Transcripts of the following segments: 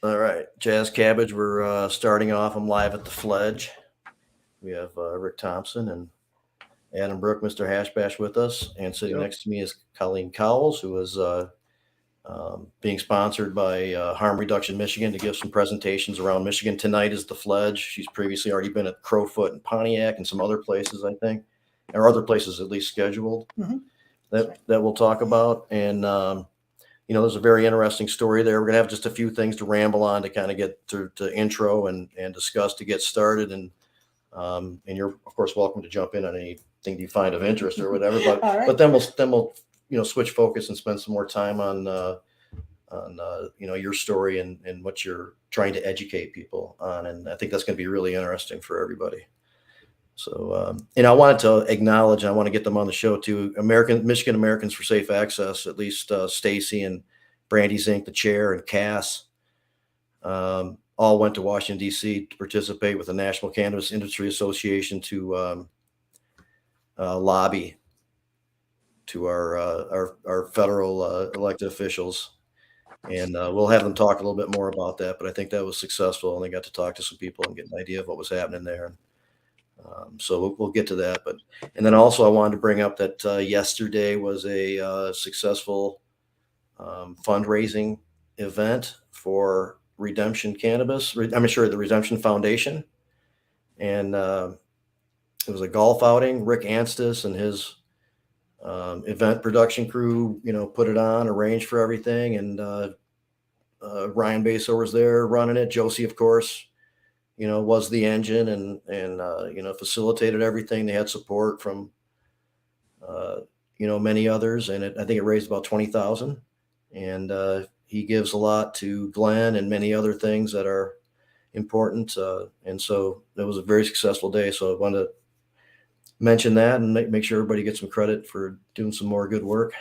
All right, Jazz Cabbage. We're starting off. I'm live at the Fledge. We have Rick Thompson and Adam Brook, Mr. Hashbash, with us, and sitting Yep. next to me is Colleen Cowles, who is being sponsored by Harm Reduction Michigan to give some presentations around Michigan. Tonight is the Fledge. She's previously already been at Crowfoot and Pontiac and some other places, I think, or other places at least scheduled that we'll talk about. And there's a very interesting story there. We're gonna have just a few things to ramble on to kind of get to intro and discuss to get started. And you're of course welcome to jump in on anything you find of interest or whatever. But Right. but then we'll switch focus and spend some more time on your story and what you're trying to educate people on. And I think that's going to be really interesting for everybody. So, I wanted to acknowledge, and I want to get them on the show too, Michigan Americans for Safe Access, at least Stacy and Brandy Zink, the chair, and Cass, all went to Washington, D.C. to participate with the National Cannabis Industry Association to lobby to our federal elected officials. And we'll have them talk a little bit more about that, but I think that was successful, and they got to talk to some people and get an idea of what was happening there. So we'll get to that, and then also I wanted to bring up that yesterday was a successful fundraising event for Redemption Cannabis. The Redemption Foundation, and it was a golf outing. Rick Anstis and his event production crew, put it on, arranged for everything, and Ryan Baso was there running it. Josie, of course, was the engine and facilitated everything. They had support from, many others. And I think it raised about 20,000. And he gives a lot to Glenn and many other things that are important. And so it was a very successful day. So I wanted to mention that and make sure everybody gets some credit for doing some more good work.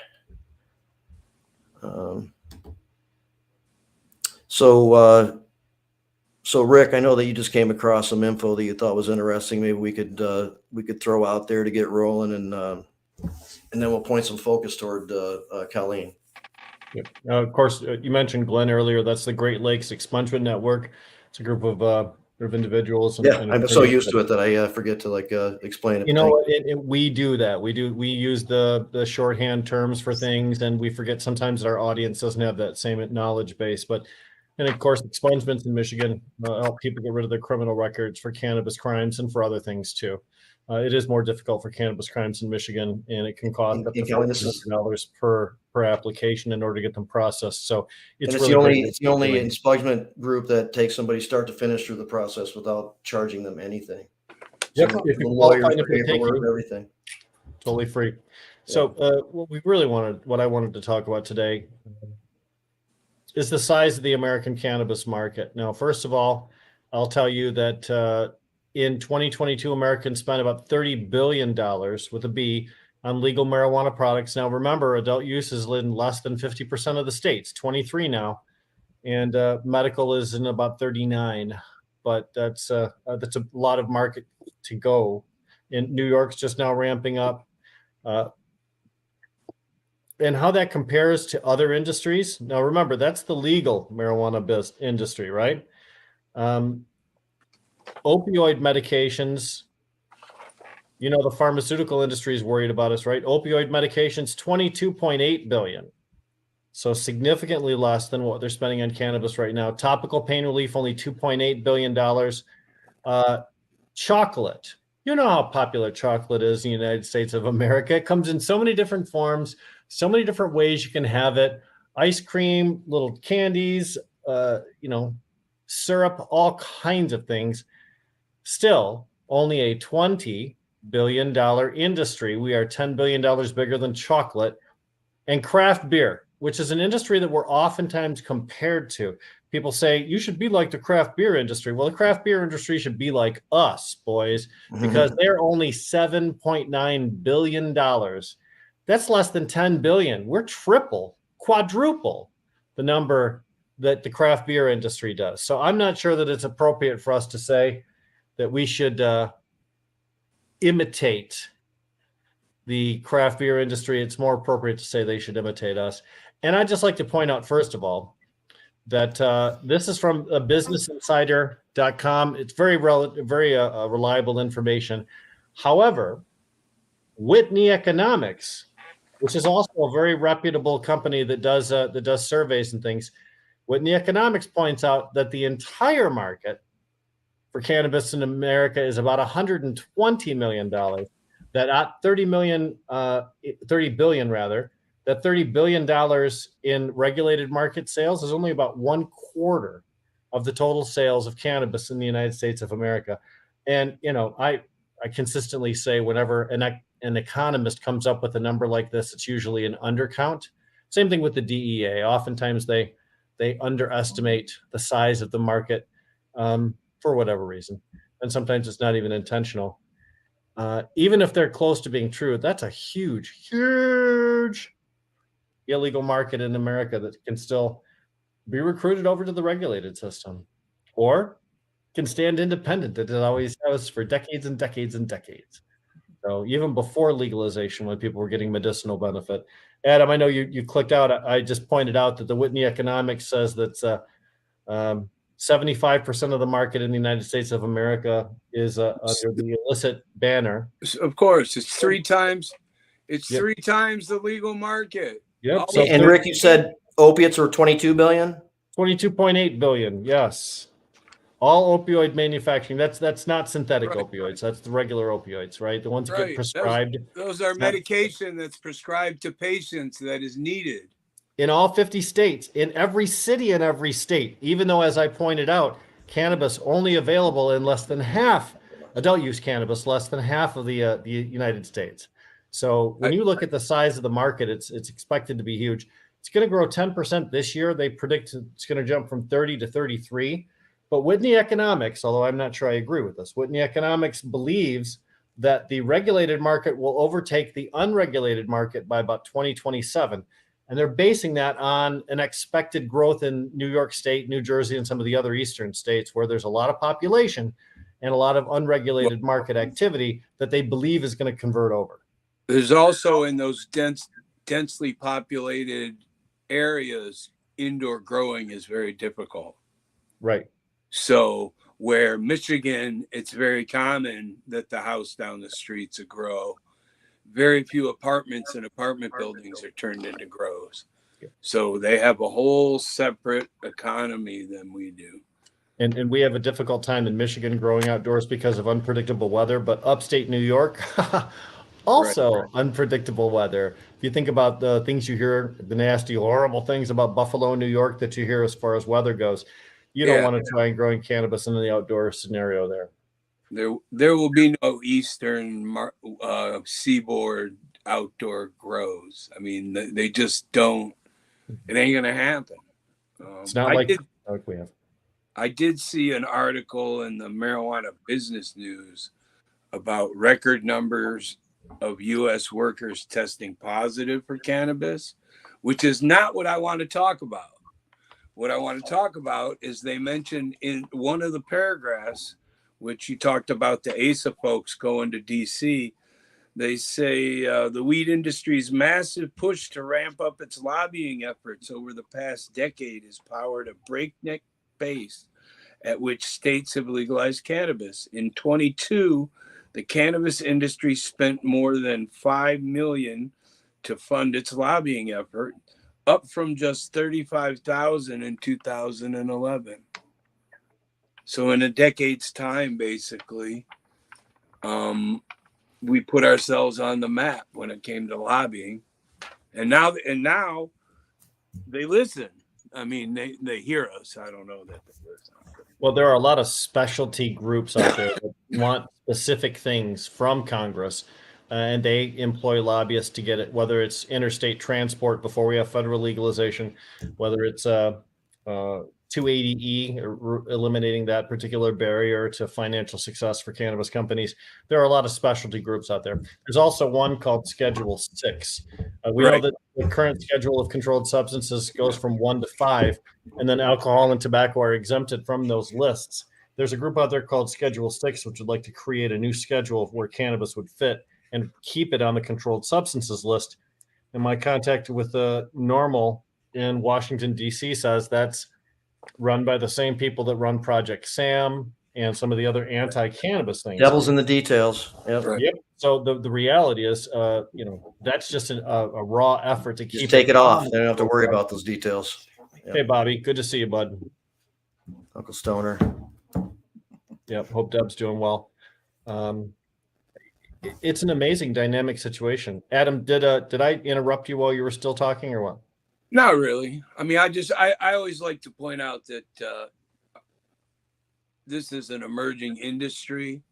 So Rick, I know that you just came across some info that you thought was interesting. Maybe we could throw out there to get rolling, and then we'll point some focus toward Colleen. Yep. Of course, you mentioned Glenn earlier. That's the Great Lakes Expungement Network. It's a group of individuals. I'm so used to it that I forget to explain it. We do that. We use the shorthand terms for things, and we forget sometimes that our audience doesn't have that same knowledge base. And of course, expungements in Michigan help people get rid of their criminal records for cannabis crimes and for other things too. It is more difficult for cannabis crimes in Michigan, and it can cost up to $400 per application in order to get them processed. So it's the only expungement group that takes somebody start to finish through the process without charging them anything. Yep, if you lawyers, paperwork, everything, totally free. So what I wanted to talk about today is the size of the American cannabis market. Now, first of all, I'll tell you that in 2022, Americans spent about $30 billion with a B on legal marijuana products. Now, remember, adult use is in less than 50% of the states, 23 now, and medical is in about 39. But that's a lot of market to go. In New York's just now ramping up. And how that compares to other industries. Now, remember, that's the legal marijuana industry, right? Opioid medications, the pharmaceutical industry is worried about us, right? Opioid medications, $22.8 billion. So significantly less than what they're spending on cannabis right now. Topical pain relief, only $2.8 billion. Chocolate. You know how popular chocolate is in the United States of America. It comes in so many different forms, so many different ways you can have it. Ice cream, little candies, syrup, all kinds of things. Still, only a $20 billion industry. We are $10 billion bigger than chocolate. And craft beer, which is an industry that we're oftentimes compared to. People say, you should be like the craft beer industry. Well, the craft beer industry should be like us, boys, because they're only $7.9 billion. That's less than 10 billion. We're quadruple the number that the craft beer industry does. So I'm not sure that it's appropriate for us to say that we should imitate the craft beer industry. It's more appropriate to say they should imitate us. And I'd just like to point out, first of all, that this is from businessinsider.com. It's very reliable information. However, Whitney Economics, which is also a very reputable company that does surveys and things, Whitney Economics points out that the entire market for cannabis in America is about $120 million. That at 30 billion rather, that $30 billion in regulated market sales is only about 1/4 of the total sales of cannabis in the United States of America. And, I consistently say whenever an economist comes up with a number like this, it's usually an undercount. Same thing with the DEA. Oftentimes they underestimate the size of the market for whatever reason. And sometimes it's not even intentional. Even if they're close to being true, that's a huge, huge illegal market in America that can still be recruited over to the regulated system or can stand independent. That it always has for decades and decades and decades. So even before legalization, when people were getting medicinal benefit. Adam, I know you clicked out. I just pointed out that the Whitney Economics says that 75% of the market in the United States of America is under the illicit banner. Of course, it's three times. It's Yep. 3 times the legal market. Yep. So, and Rick, you said opiates were 22 billion? 22.8 billion. Yes. All opioid manufacturing. That's not synthetic opioids. That's the regular opioids, right? The ones that get prescribed. Those are medication that's prescribed to patients that is needed. In all 50 states, in every city in every state, even though, as I pointed out, cannabis only available in less than half, adult use cannabis, less than half of the United States. So when you look at the size of the market, it's expected to be huge. It's going to grow 10% this year. They predict it's going to jump from 30 to 33. But Whitney Economics, although I'm not sure I agree with this, Whitney Economics believes that the regulated market will overtake the unregulated market by about 2027. And they're basing that on an expected growth in New York State, New Jersey, and some of the other eastern states where there's a lot of population and a lot of unregulated market activity that they believe is going to convert over. There's also in those densely populated areas, indoor growing is very difficult. Right. So where Michigan, it's very common that the house down the street's a grow. Very few apartments and apartment buildings are turned into grows. So they have a whole separate economy than we do. And we have a difficult time in Michigan growing outdoors because of unpredictable weather, but upstate New York, also unpredictable weather. If you think about the things you hear, the nasty, horrible things about Buffalo, New York that you hear as far as weather goes, you don't want to try and growing cannabis in the outdoor scenario there. There will be no eastern seaboard outdoor grows. I mean, they just don't. It ain't gonna happen. It's not like we have. I did see an article in the Marijuana Business News about record numbers of U.S. workers testing positive for cannabis, which is not what I want to talk about. What I want to talk about is they mentioned in one of the paragraphs, which you talked about the ASA folks going to DC, they say the weed industry's massive push to ramp up its lobbying efforts over the past decade has powered a breakneck pace at which states have legalized cannabis. In 22, the cannabis industry spent more than $5 million to fund its lobbying effort, up from just $35,000 in 2011. So in a decade's time, basically, we put ourselves on the map when it came to lobbying, and now they listen. I mean, they hear us. I don't know that they listen. Well, there are a lot of specialty groups out there that want specific things from Congress, and they employ lobbyists to get it, whether it's interstate transport before we have federal legalization, whether it's 280E, eliminating that particular barrier to financial success for cannabis companies. There are a lot of specialty groups out there. There's also one called Schedule 6. We know that the current schedule of controlled substances goes from 1 to 5, and then alcohol and tobacco are exempted from those lists. There's a group out there called Schedule 6, which would like to create a new schedule where cannabis would fit and keep it on the controlled substances list. And my contact with Normal in Washington, D.C. says that's run by the same people that run Project Sam and some of the other anti-cannabis things. Devil's in the details. Yep. Right. Yep. So the reality is, that's just a raw effort to Just keep take it off. on. They don't have to worry about those details. Yep. Hey, Bobby, good to see you, bud. Uncle Stoner. Yep. Hope Deb's doing well. It's an amazing dynamic situation. Adam, did I interrupt you while you were still talking or what? Not really. I mean, I always like to point out that this is an emerging industry,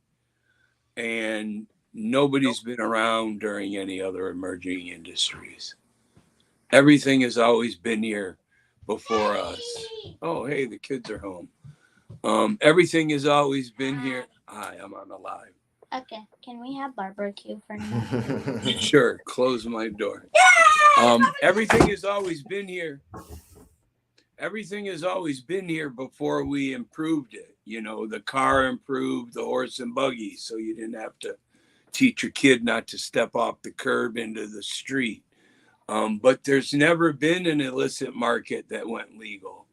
and nobody's been around during any other emerging industries. Everything has always been here before us. Oh, hey, the kids are home. Everything has always been here. Hi, I'm on the live. Okay, can we have barbecue for now? Sure, close my door. Everything has always been here. Everything has always been here before we improved it. You know, the car improved, the horse and buggy, so you didn't have to teach your kid not to step off the curb into the street. But there's never been an illicit market that went legal.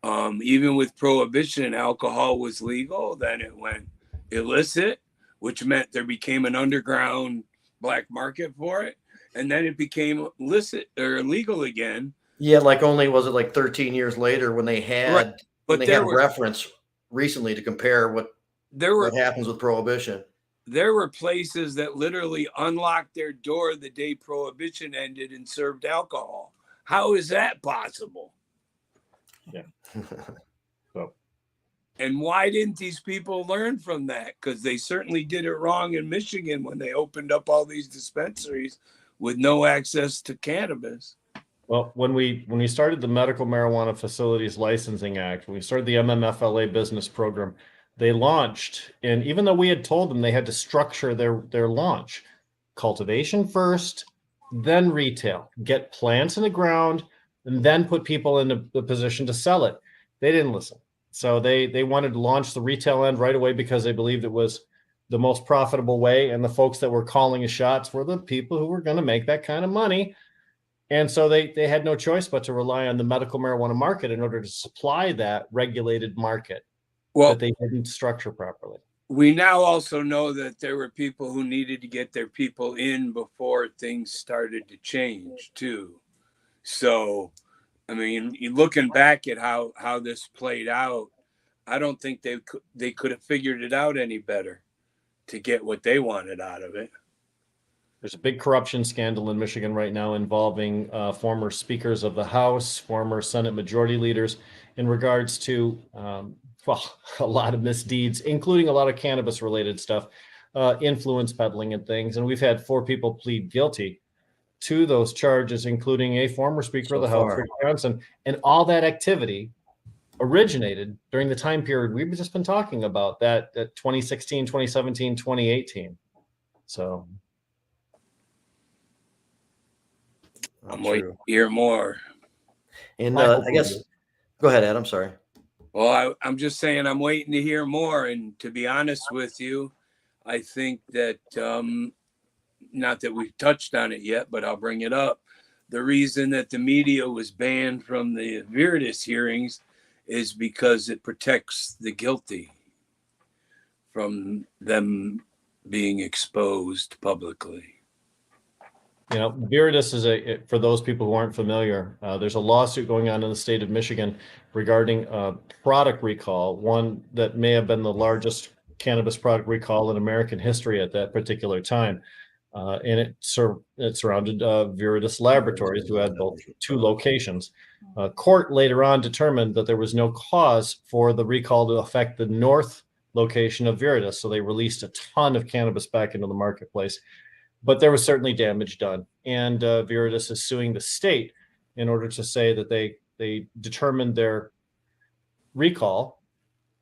Even with prohibition, alcohol was legal, then it went illicit, which meant there became an underground black market for it. And then it became licit or illegal again. Yeah, like was it like 13 years later when they had Right. But had a reference recently to compare what happens with prohibition. There were places that literally unlocked their door the day prohibition ended and served alcohol. How is that possible? Yeah. So. And why didn't these people learn from that? Because they certainly did it wrong in Michigan when they opened up all these dispensaries with no access to cannabis. Well, when we started the Medical Marijuana Facilities Licensing Act, when we started the MMFLA business program, they launched, and even though we had told them they had to structure their launch, cultivation first, then retail, get plants in the ground, and then put people in the position to sell it. They didn't listen. So they wanted to launch the retail end right away because they believed it was the most profitable way. And the folks that were calling the shots were the people who were going to make that kind of money. And so they had no choice but to rely on the medical marijuana market in order to supply that regulated market that they didn't structure properly. We now also know that there were people who needed to get their people in before things started to change too. So, I mean, looking back at how this played out, I don't think they could have figured it out any better to get what they wanted out of it. There's a big corruption scandal in Michigan right now involving former speakers of the House, former Senate majority leaders in regards to, a lot of misdeeds, including a lot of cannabis-related stuff, influence peddling and things. And we've had 4 people plead guilty to those charges, including a former speaker of the House, Rick Johnson. And all that activity originated during the time period we've just been talking about, that 2016, 2017, 2018. So I'm waiting to hear more. And I guess, go ahead, Ed. I'm sorry. Well, I'm just saying I'm waiting to hear more. And to be honest with you, I think that, not that we've touched on it yet, but I'll bring it up. The reason that the media was banned from the Viridis hearings is because it protects the guilty from them being exposed publicly. You know, Viridis is for those people who aren't familiar, there's a lawsuit going on in the state of Michigan regarding product recall, one that may have been the largest cannabis product recall in American history at that particular time. And it surrounded Viridis Laboratories, who had both 2 locations. Court later on determined that there was no cause for the recall to affect the north location of Viridis, so they released a ton of cannabis back into the marketplace. But there was certainly damage done, and Viridis is suing the state in order to say that they determined their recall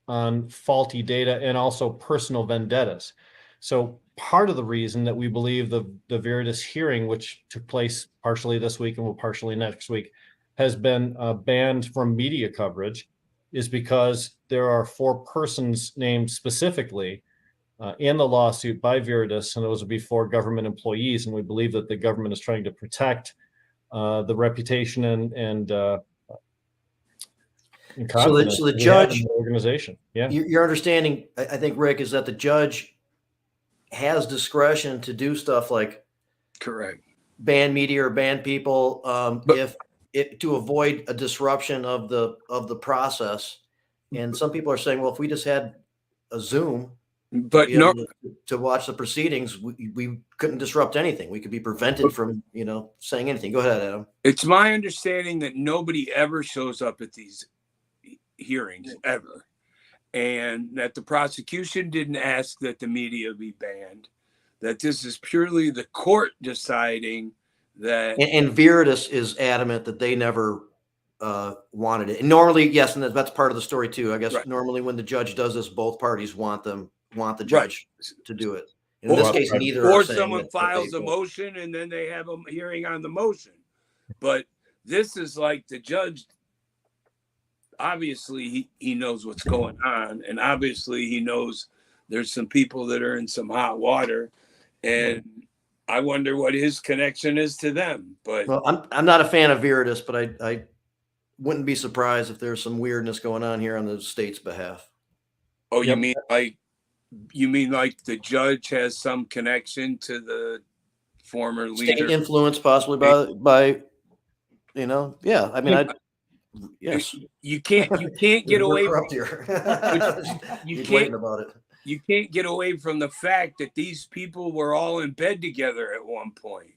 on faulty data and also personal vendettas. So part of the reason that we believe the Viridis hearing, which took place partially this week and will partially next week, has been banned from media coverage, is because there are 4 persons named specifically in the lawsuit by Viridis, and those would be 4 government employees. And we believe that the government is trying to protect the reputation and and So the, confidence so the we have in judge, the organization. Yeah. your understanding, I think, Rick, is that the judge has discretion to do stuff like Correct. ban media or ban people But- if it to avoid a disruption of the process. And some people are saying, well, if we just had a Zoom to But be no, able to watch the proceedings, we couldn't disrupt anything. We could be prevented from, saying anything. Go ahead, Adam. it's my understanding that nobody ever shows up at these hearings ever, and that the prosecution didn't ask that the media be banned, that this is purely the court deciding that. And Viridis is adamant that they never wanted it. And normally, yes, and that's part of the story too. I guess Right. normally when the judge does this, both parties want the judge to do it. In Or- this case, neither. Or are saying someone that files they a motion and then they have a hearing on the motion. But this is like the judge, obviously he knows what's going on, and obviously he knows there's some people that are in some hot water, and I wonder what his connection is to them. But Well, I'm not a fan of Viridis, but I wouldn't be surprised if there's some weirdness going on here on the state's behalf. oh, Yep. you mean like the judge has some connection to the former State leader? influence possibly by yeah. I mean, yes. You can't get away. We're up here. You He's can't waiting about it. you can't get away from the fact that these people were all in bed together at one point.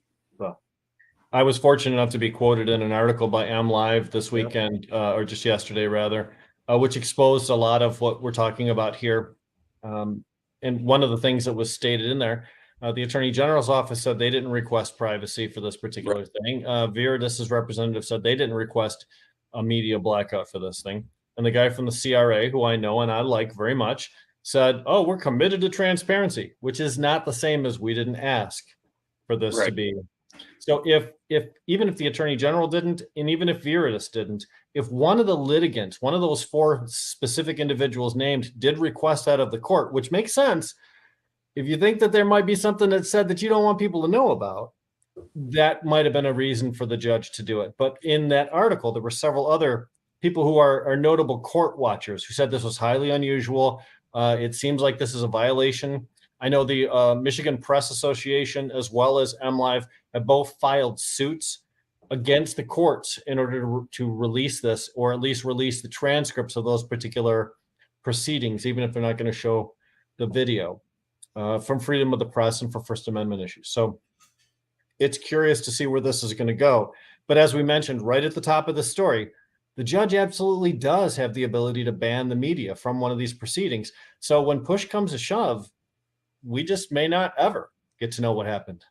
I was fortunate enough to be quoted in an article by MLive this weekend, or just yesterday rather, which exposed a lot of what we're talking about here. And one of the things that was stated in there, the Attorney General's office said they didn't request privacy for this particular thing. Viridis' representative said they didn't request a media blackout for this thing. And the guy from the CRA, who I know and I like very much, said, oh, we're committed to transparency, which is not the same as we didn't ask for this to Right. be. So if even if the Attorney General didn't, and even if Viridis didn't, if one of the litigants, one of those four specific individuals named, did request that of the court, which makes sense, if you think that there might be something that said that you don't want people to know about, that might have been a reason for the judge to do it. But in that article, there were several other people who are notable court watchers who said this was highly unusual. It seems like this is a violation. I know the Michigan Press Association as well as MLive have both filed suits against the courts in order to release this, or at least release the transcripts of those particular proceedings, even if they're not going to show the video, from freedom of the press and for First Amendment issues. So it's curious to see where this is going to go. But as we mentioned right at the top of the story, the judge absolutely does have the ability to ban the media from one of these proceedings. So when push comes to shove, we just may not ever get to know what happened.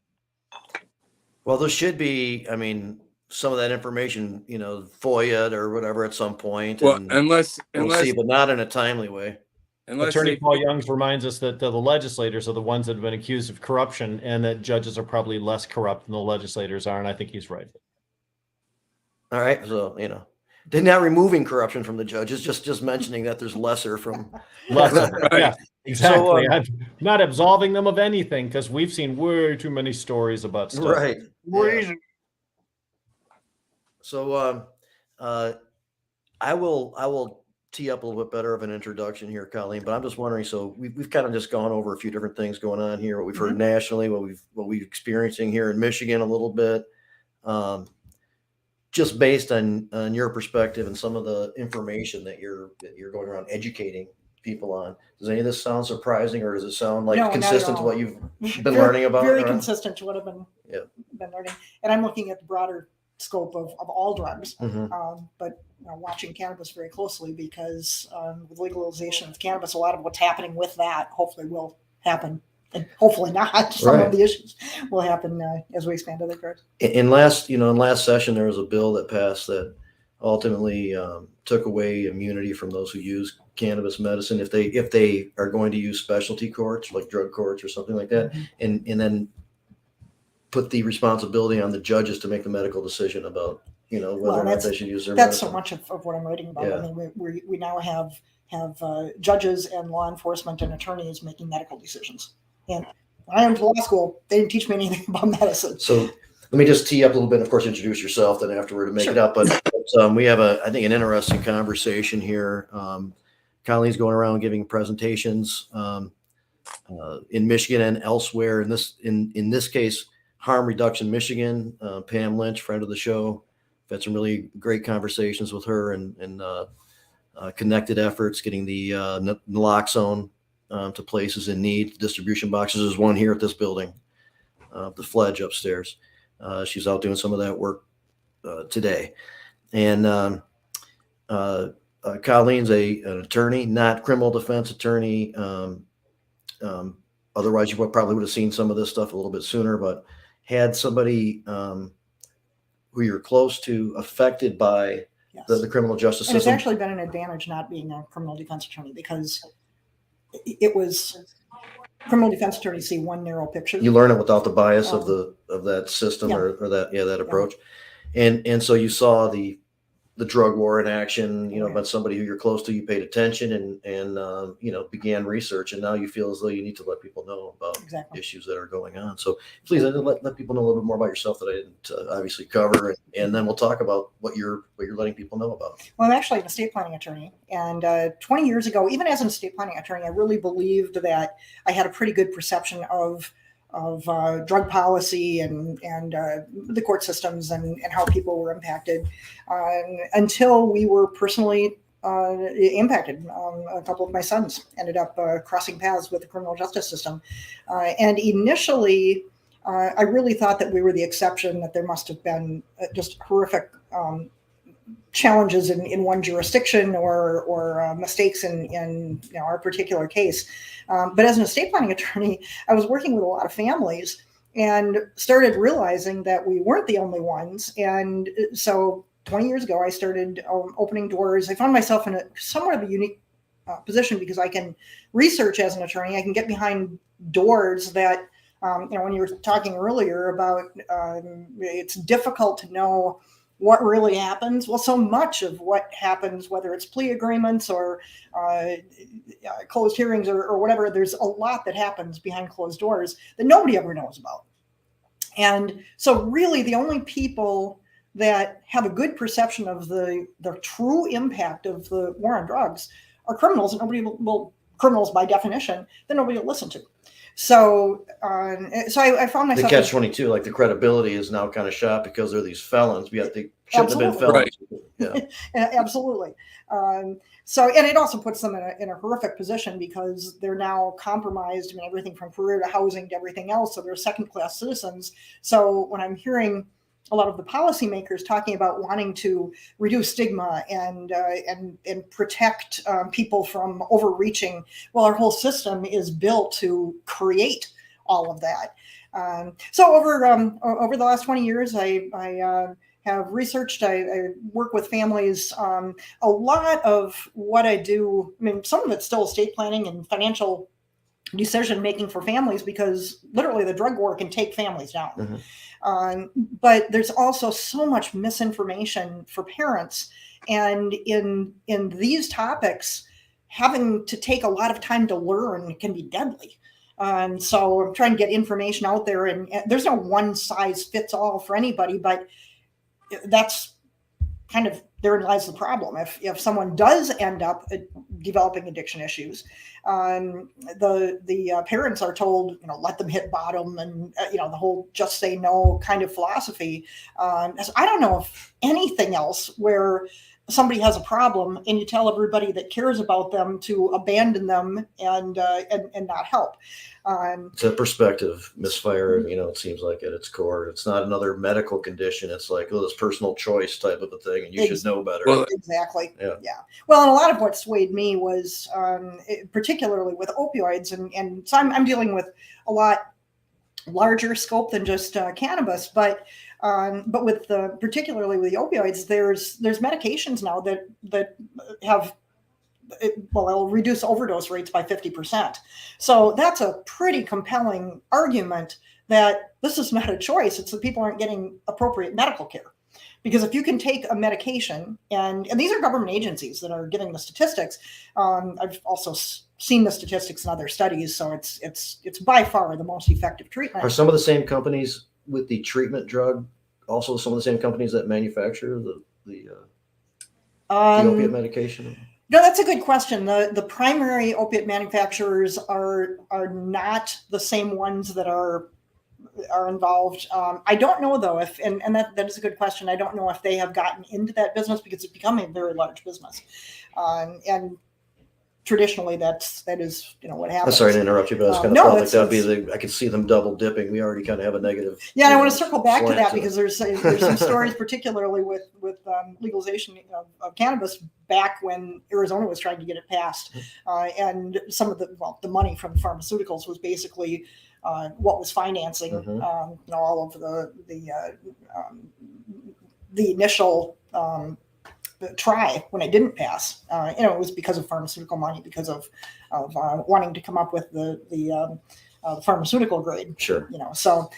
Well, there should be, I mean, some of that information, FOIA or whatever at some point. Well, and unless we'll see, but not in a timely way. Attorney they, Paul Youngs reminds us that the legislators are the ones that have been accused of corruption, and that judges are probably less corrupt than the legislators are, and I think he's right. All right, so they're not removing corruption from the judges, just mentioning that there's lesser from. Less of it. Right. Yeah, exactly. So, I'm not absolving them of anything, because we've seen way too many stories about stuff. Right. Yeah. So I will tee up a little bit better of an introduction here, Colleen, but I'm just wondering, so we've kind of just gone over a few different things going on here, what we've heard nationally, what we've experiencing here in Michigan a little bit. Just based on your perspective and some of the information that you're going around educating people on, does any of this sound surprising, or does it sound like No, consistent not to at what all. you've been learning about? Very Laura? consistent to what I've been learning. And I'm looking at the broader scope of all drugs, but watching cannabis very closely, because with legalization of cannabis, a lot of what's happening with that hopefully will happen, and hopefully not. Some of the issues will happen as we expand other drugs. In last session, there was a bill that passed that ultimately took away immunity from those who use cannabis medicine if they are going to use specialty courts like drug courts or something like that, and then put the responsibility on the judges to make the medical decision about whether or not they should use their That's medicine. so much of what I'm writing about. Yeah. I mean, we now have judges and law enforcement and attorneys making medical decisions. And when I went to law school, they didn't teach me anything about medicine. So let me just tee up a little bit. Of course, introduce yourself then afterward to make it up. But we have I think an interesting conversation here. Colleen's going around giving presentations in Michigan and elsewhere. In this case, Harm Reduction Michigan. Pam Lynch, friend of the show, I've had some really great conversations with her and connected efforts getting the naloxone to places in need. Distribution boxes. There's one here at this building, the Fledge upstairs. She's out doing some of that work today. And Colleen's an attorney, not criminal defense attorney. Otherwise, you probably would have seen some of this stuff a little bit sooner, but had somebody who you're close to affected by Yes. the criminal justice And it's system. actually been an advantage not being a criminal defense attorney, because it was criminal defense attorneys see one narrow picture. You learn it without the bias of that system, Yeah. or that approach. And so you saw the drug war in action, Right. but somebody who you're close to, you paid attention and began research, and now you feel as though you need to let people know about Exactly. issues that are going on. So please let people know a little bit more about yourself that I didn't obviously cover, and then we'll talk about what you're letting people know about. Well, I'm actually an estate planning attorney, and 20 years ago, even as an estate planning attorney, I really believed that I had a pretty good perception of drug policy and the court systems and how people were impacted, until we were personally impacted. A couple of my sons ended up crossing paths with the criminal justice system, and initially I really thought that we were the exception, that there must have been just horrific challenges in one jurisdiction or mistakes in our particular case. But as an estate planning attorney, I was working with a lot of families and started realizing that we weren't the only ones. And so 20 years ago, I started opening doors. I found myself in somewhat of a unique position, because I can research as an attorney. I can get behind doors that, when you were talking earlier about it's difficult to know what really happens. Well, so much of what happens, whether it's plea agreements or closed hearings or whatever, there's a lot that happens behind closed doors that nobody ever knows about. And so really the only people that have a good perception of the true impact of the war on drugs are criminals, and criminals by definition, that nobody will listen to. So, I found myself. The catch-22, like the credibility is now kind of shot because they're these felons, yet they shouldn't have been felons. Right. Yeah. Absolutely. And it also puts them in a horrific position, because they're now compromised. I mean, everything from career to housing to everything else. So they're second-class citizens. So when I'm hearing a lot of the policymakers talking about wanting to reduce stigma and protect people from overreaching, well, our whole system is built to create all of that. So over the last 20 years, I have researched. I work with families. A lot of what I do, I mean, some of it's still estate planning and financial decision making for families, because literally the drug war can take families down. Mm-hmm. But there's also so much misinformation for parents, and in these topics, having to take a lot of time to learn can be deadly. So I'm trying to get information out there, and there's no one size fits all for anybody, but that's kind of, therein lies the problem. If someone does end up developing addiction issues, the parents are told, let them hit bottom, and the whole just say no kind of philosophy. So I don't know of anything else where somebody has a problem and you tell everybody that cares about them to abandon them and not help. It's a perspective misfire. It seems like at its core, it's not another medical condition. It's like, this personal choice type of a thing, and you should know better. Well, exactly. Yeah. Well, and a lot of what swayed me was particularly with opioids, and so I'm dealing with a lot larger scope than just cannabis, but with particularly with the opioids, there's medications now that have, it'll reduce overdose rates by 50%. So that's a pretty compelling argument that this is not a choice. It's that people aren't getting appropriate medical care. Because if you can take a medication, and these are government agencies that are giving the statistics. I've also seen the statistics in other studies, so it's by far the most effective treatment. Are some of the same companies with the treatment drug also some of the same companies that manufacture the The opiate Um, medication? no, that's a good question. The primary opiate manufacturers are not the same ones that are involved. I don't know though if and that is a good question. I don't know if they have gotten into that business because it's become a very large business, and traditionally that is what I'm happens. sorry to interrupt you, but I was kind of No, felt like that'd be I could see them double dipping. We already kind of have a negative. Yeah, and I want know, to circle back to slant that it. because there's some stories, particularly with legalization of cannabis back when Arizona was trying to get it passed, and some of the money from pharmaceuticals was basically what was financing all of the initial try when it didn't pass. It was because of pharmaceutical money, because of wanting to come up with the pharmaceutical grade. Sure. So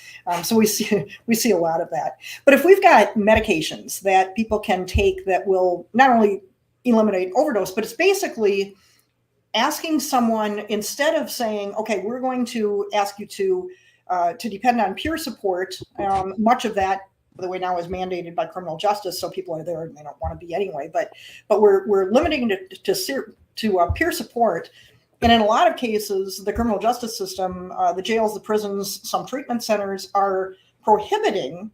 we see a lot of that. But if we've got medications that people can take that will not only eliminate overdose, but it's basically asking someone, instead of saying, okay, we're going to ask you to depend on peer support, much of that, by the way, now is mandated by criminal justice, so people are there and they don't want to be anyway. But we're limiting it to peer support, and in a lot of cases, the criminal justice system, the jails, the prisons, some treatment centers are prohibiting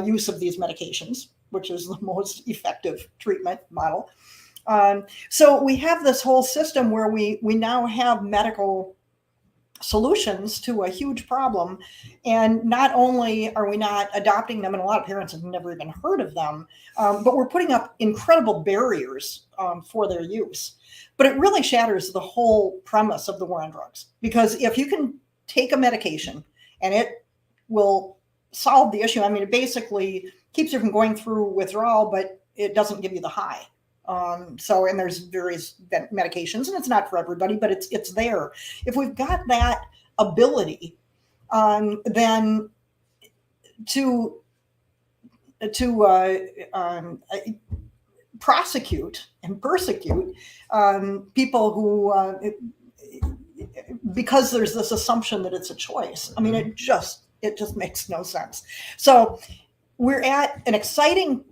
use of these medications, which is the most effective treatment model. So we have this whole system where we now have medical solutions to a huge problem, and not only are we not adopting them, and a lot of parents have never even heard of them, but we're putting up incredible barriers for their use. But it really shatters the whole premise of the war on drugs, because if you can take a medication and it will solve the issue, I mean, it basically keeps you from going through withdrawal, but it doesn't give you the high. And there's various medications, and it's not for everybody, but it's there. If we've got that ability, then to prosecute and persecute people who, because there's this assumption that it's a choice. I mean, it just makes no sense. So we're at an exciting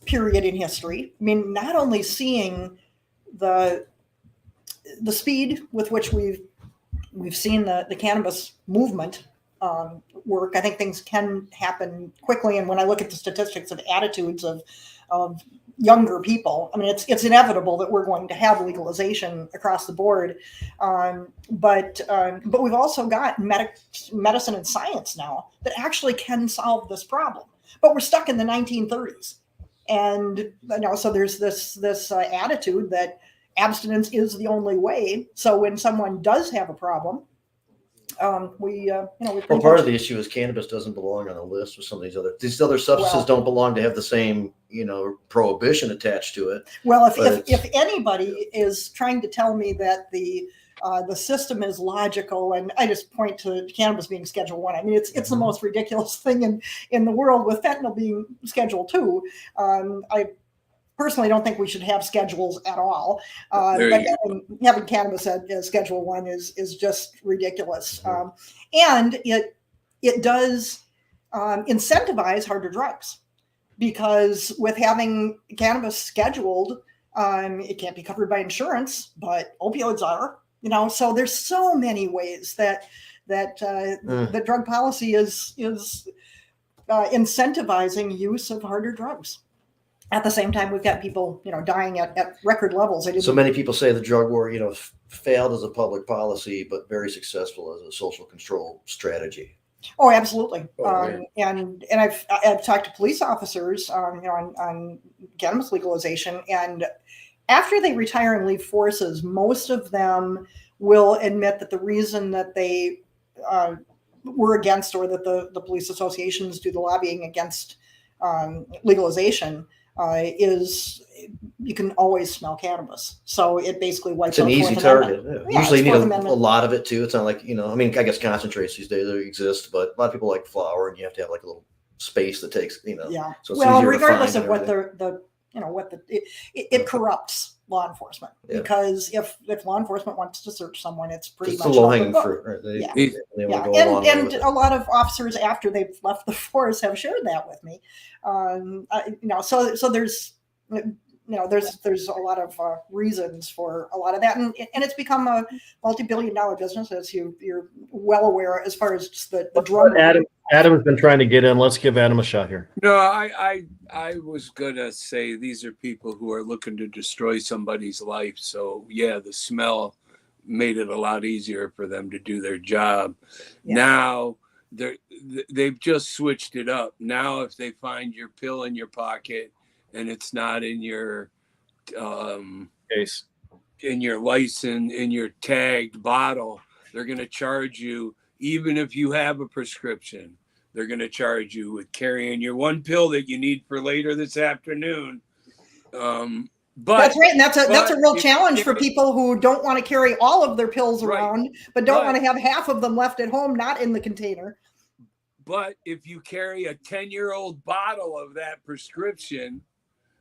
period in history. I mean, not only seeing the speed with which we've seen the cannabis movement work. I think things can happen quickly. And when I look at the statistics of attitudes of younger people, I mean, it's inevitable that we're going to have legalization across the board. But we've also got medicine and science now that actually can solve this problem. But we're stuck in the 1930s. And so there's this attitude that abstinence is the only way. So when someone does have a problem, we part of the issue is cannabis doesn't belong on a list with some of these other substances don't belong to have the same prohibition attached to it. Well, if anybody is trying to tell me that the system is logical, and I just point to cannabis being Schedule 1. I mean, it's the most ridiculous thing in the world, with fentanyl being Schedule 2. I personally don't think we should have schedules at all. But having cannabis as Schedule 1 is just ridiculous. And it does incentivize harder drugs, because with having cannabis scheduled, it can't be covered by insurance, but opioids are. So there's so many ways that the drug policy is incentivizing use of harder drugs. At the same time, we've got people, dying at record levels. So many people say the drug war, failed as a public policy, but very successful as a social control strategy. Oh, absolutely. Right. And I've talked to police officers, on cannabis legalization, and after they retire and leave forces, most of them will admit that the reason that they were against, or that the police associations do the lobbying against legalization, is you can always smell cannabis. So it basically wipes out. It's an easy target. Yeah, usually you need a lot of it too. It's not like, I guess concentrates these days exist, but a lot of people like flower, and you have to have like a little space that takes, Yeah. So it's well, easier regardless to of find what it corrupts law enforcement, because if law enforcement wants to search someone, it's pretty much low hanging fruit. Right? And a lot of officers, after they've left the force, have shared that with me. So there's there's a lot of reasons for a lot of that, and it's become a multi-billion-dollar business, as you're well aware, as far as just the drug. Adam's been trying to get in. Let's give Adam a shot here. No, I was gonna say these are people who are looking to destroy somebody's life. So yeah, the smell made it a lot easier for them to do their job. Yeah. Now they've just switched it up. Now if they find your pill in your pocket and it's not in your case, in your license, in your tagged bottle, they're gonna charge you, even if you have a prescription. They're going to charge you with carrying your one pill that you need for later this afternoon. But that's right, and that's a real challenge for people who don't want to carry all of their pills around, but don't want to have half of them left at home, not in the container. But if you carry a 10-year-old bottle of that prescription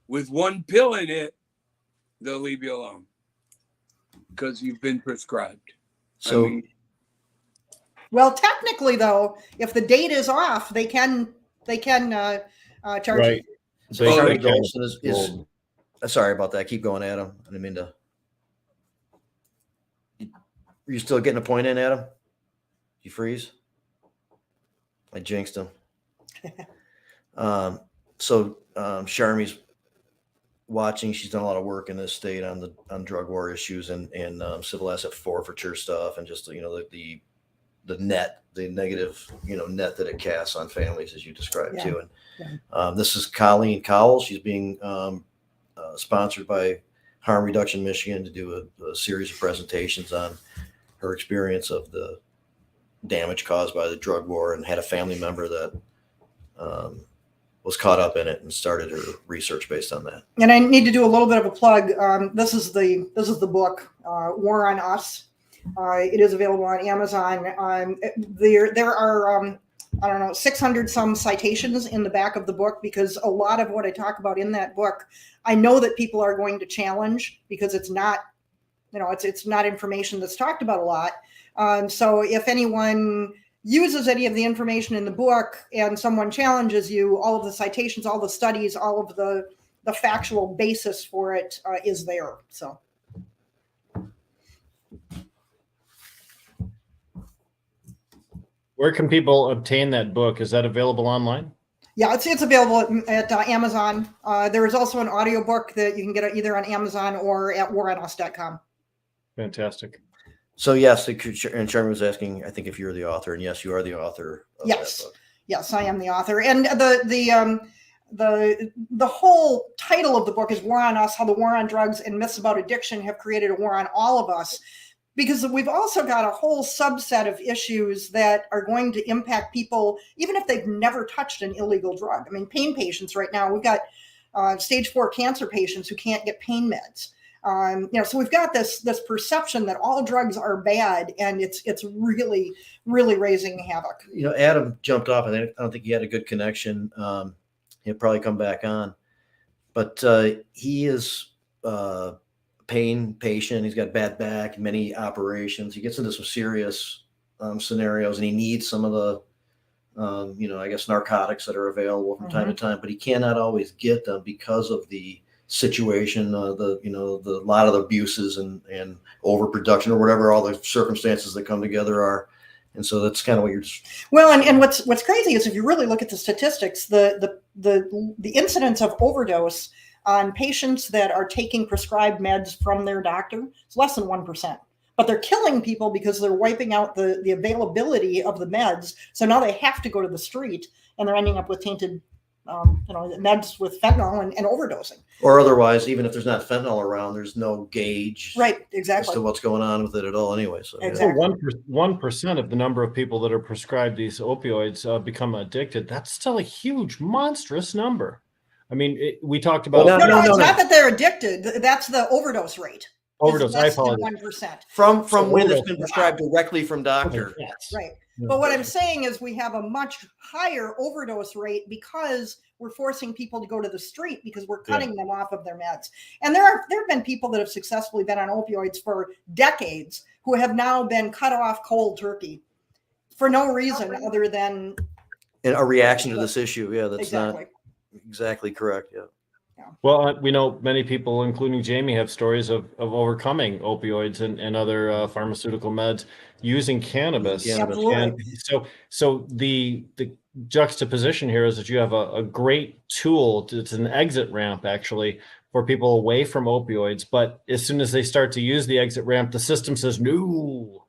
with one pill in it, they'll leave you alone because you've been prescribed. So. Well, technically, though, if the date is off, they can charge right. you. So sorry about that. Keep going, Adam. I didn't mean to. Are you still getting a point in, Adam? You freeze? I jinxed him. Sharmi's watching. She's done a lot of work in this state on drug war issues and civil asset forfeiture stuff, and just the negative net that it casts on families, as you described too. And this is Colleen Cowles. She's being sponsored by Harm Reduction Michigan to do a series of presentations on her experience of the damage caused by the drug war, and had a family member that was caught up in it and started her research based on that. And I need to do a little bit of a plug. This is the book, War on Us. It is available on Amazon. There are 600 some citations in the back of the book, because a lot of what I talk about in that book, I know that people are going to challenge, because it's not, it's not information that's talked about a lot. So if anyone uses any of the information in the book and someone challenges you, all of the citations, all the studies, all of the factual basis for it is there. So. Where can people obtain that book? Is that available online? Yeah, it's available at Amazon. There is also an audiobook that you can get either on Amazon or at waronus.com. Fantastic. So yes, and Sharma was asking, I think, if you're the author, and yes, you are the author of that book. Yes, I am the author. And the whole title of the book is War on Us: How the War on Drugs and Myths About Addiction Have Created a War on All of Us. Because we've also got a whole subset of issues that are going to impact people, even if they've never touched an illegal drug. I mean, pain patients right now, we've got stage 4 cancer patients who can't get pain meds. So we've got this perception that all drugs are bad, and it's really, really raising havoc. Adam jumped off, and I don't think he had a good connection. He'll probably come back on, but he is pain patient. He's got bad back, many operations. He gets into some serious scenarios, and he needs some of the, I guess, narcotics that are available from time to time, but he cannot always get them because of the situation, the lot of the abuses and overproduction, or whatever all the circumstances that come together are. And so that's kind of what you're just. Well, and what's crazy is, if you really look at the statistics, the incidence of overdose on patients that are taking prescribed meds from their doctor is less than 1%. But they're killing people because they're wiping out the availability of the meds. So now they have to go to the street, and they're ending up with tainted meds with fentanyl and overdosing. Or otherwise, even if there's not fentanyl around, there's no gauge. Right, exactly. As to what's going on with it at all anyway. So exactly. 1% of the number of people that are prescribed these opioids become addicted. That's still a huge, monstrous number. I mean, we talked about. No, it's not that they're addicted. That's the overdose rate. Overdose, I apologize. 1%. From when it's been prescribed directly from doctor. Right. But what I'm saying is, we have a much higher overdose rate because we're forcing people to go to the street, because we're cutting them off of their meds. And there have been people that have successfully been on opioids for decades who have now been cut off cold turkey for no reason other than a reaction to this issue. Yeah, that's exactly. not exactly correct. Yeah. Well, we know many people, including Jamie, have stories of overcoming opioids and other pharmaceutical meds using cannabis. Absolutely. And so the juxtaposition here is that you have a great tool. It's an exit ramp, actually, for people away from opioids. But as soon as they start to use the exit ramp, the system says, no,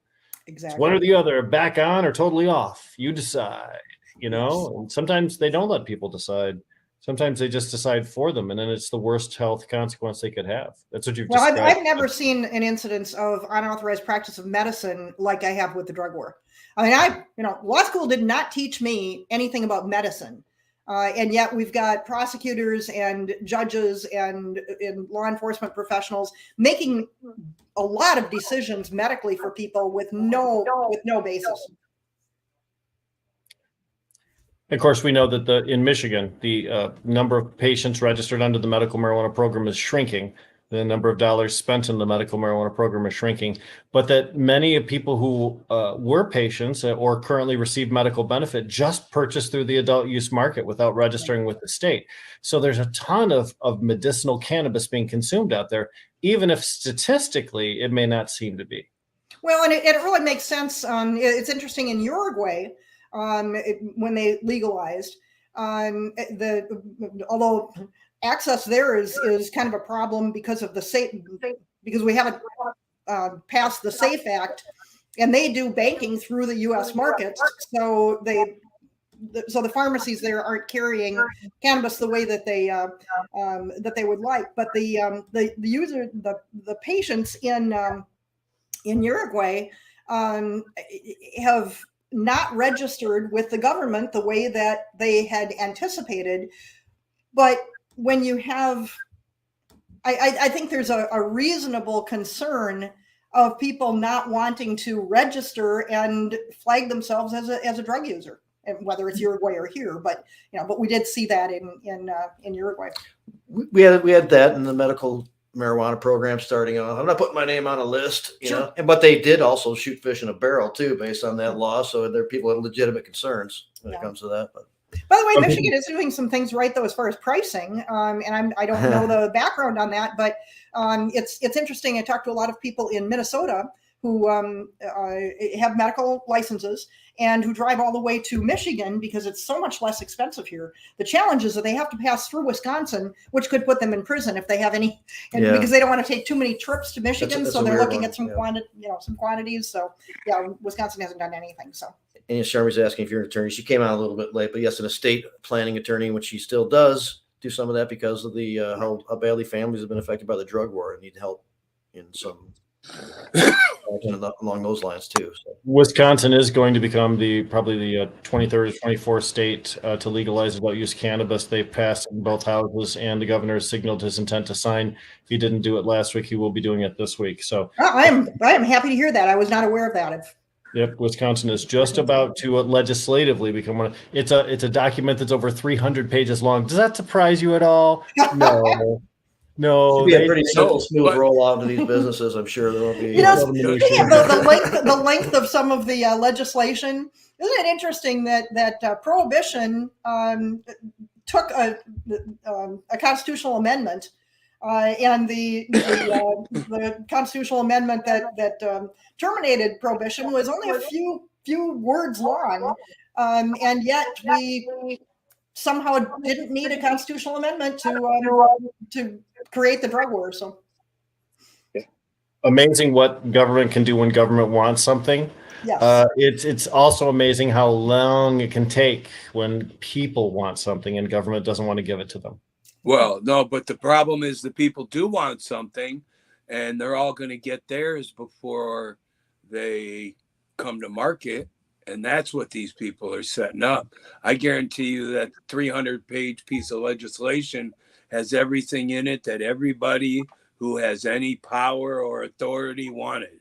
Exactly. it's one or the other, back on or totally off. You decide, and sometimes they don't let people decide. Sometimes they just decide for them, and then it's the worst health consequence they could have. That's what you've described. I've never seen an incidence of unauthorized practice of medicine like I have with the drug war. I mean, law school did not teach me anything about medicine. And yet we've got prosecutors and judges and law enforcement professionals making a lot of decisions medically for people with no basis. Of course, we know that in Michigan, the number of patients registered under the medical marijuana program is shrinking. The number of dollars spent in the medical marijuana program is shrinking, but that many people who were patients or currently receive medical benefit just purchased through the adult use market without registering with the state. So there's a ton of medicinal cannabis being consumed out there, even if statistically it may not seem to be. Well, and it really makes sense. It's interesting in Uruguay, when they legalized, although access there is kind of a problem because of because we haven't passed the SAFE Act, and they do banking through the U.S. markets, so the pharmacies there aren't carrying cannabis the way that they would like. But the patients in Uruguay have not registered with the government the way that they had anticipated. But when you have, I think there's a reasonable concern of people not wanting to register and flag themselves as a drug user, and whether it's Uruguay or here. But we did see that in Uruguay. We had that in the medical marijuana program starting off. I'm not putting my name on a list, Sure. but they did also shoot fish in a barrel too, based on that law. So there are people with legitimate concerns when it comes to that. But by the way, Michigan is doing some things right though as far as pricing, and I don't know the background on that, but it's interesting. I talked to a lot of people in Minnesota who have medical licenses and who drive all the way to Michigan because it's so much less expensive here. The challenge is that they have to pass through Wisconsin, which could put them in prison if they have any, because they don't want to take too many trips to Michigan. That's so they're looking at some some quantities. So Wisconsin hasn't done anything. So. And Sharmy's asking if you're an attorney. She came out a little bit late, but yes, an estate planning attorney, which she still does do some of that because of the how badly families have been affected by the drug war and need help in some along those lines too. So. Wisconsin is going to become probably the 23rd or 24th state to legalize adult use cannabis. They've passed in both houses, and the governor has signaled his intent to sign. If he didn't do it last week, he will be doing it this week. So I am happy to hear that. I was not aware of that. Yep, Wisconsin is just about to legislatively become one. It's a document that's over 300 pages long. Does that surprise you at all? No. It'll be a pretty simple, smooth rollout to these businesses. I'm sure there won't be. The length of some of the legislation. Isn't it interesting that Prohibition took a constitutional amendment, and the constitutional amendment that terminated Prohibition was only a few words long, and yet we somehow didn't need a constitutional amendment to create the drug war. So amazing what government can do when government wants something. Yes. It's also amazing how long it can take when people want something and government doesn't want to give it to them. Well, no, but the problem is the people do want something, and they're all going to get theirs before they come to market. And that's what these people are setting up. I guarantee you that 300-page piece of legislation has everything in it that everybody who has any power or authority wanted.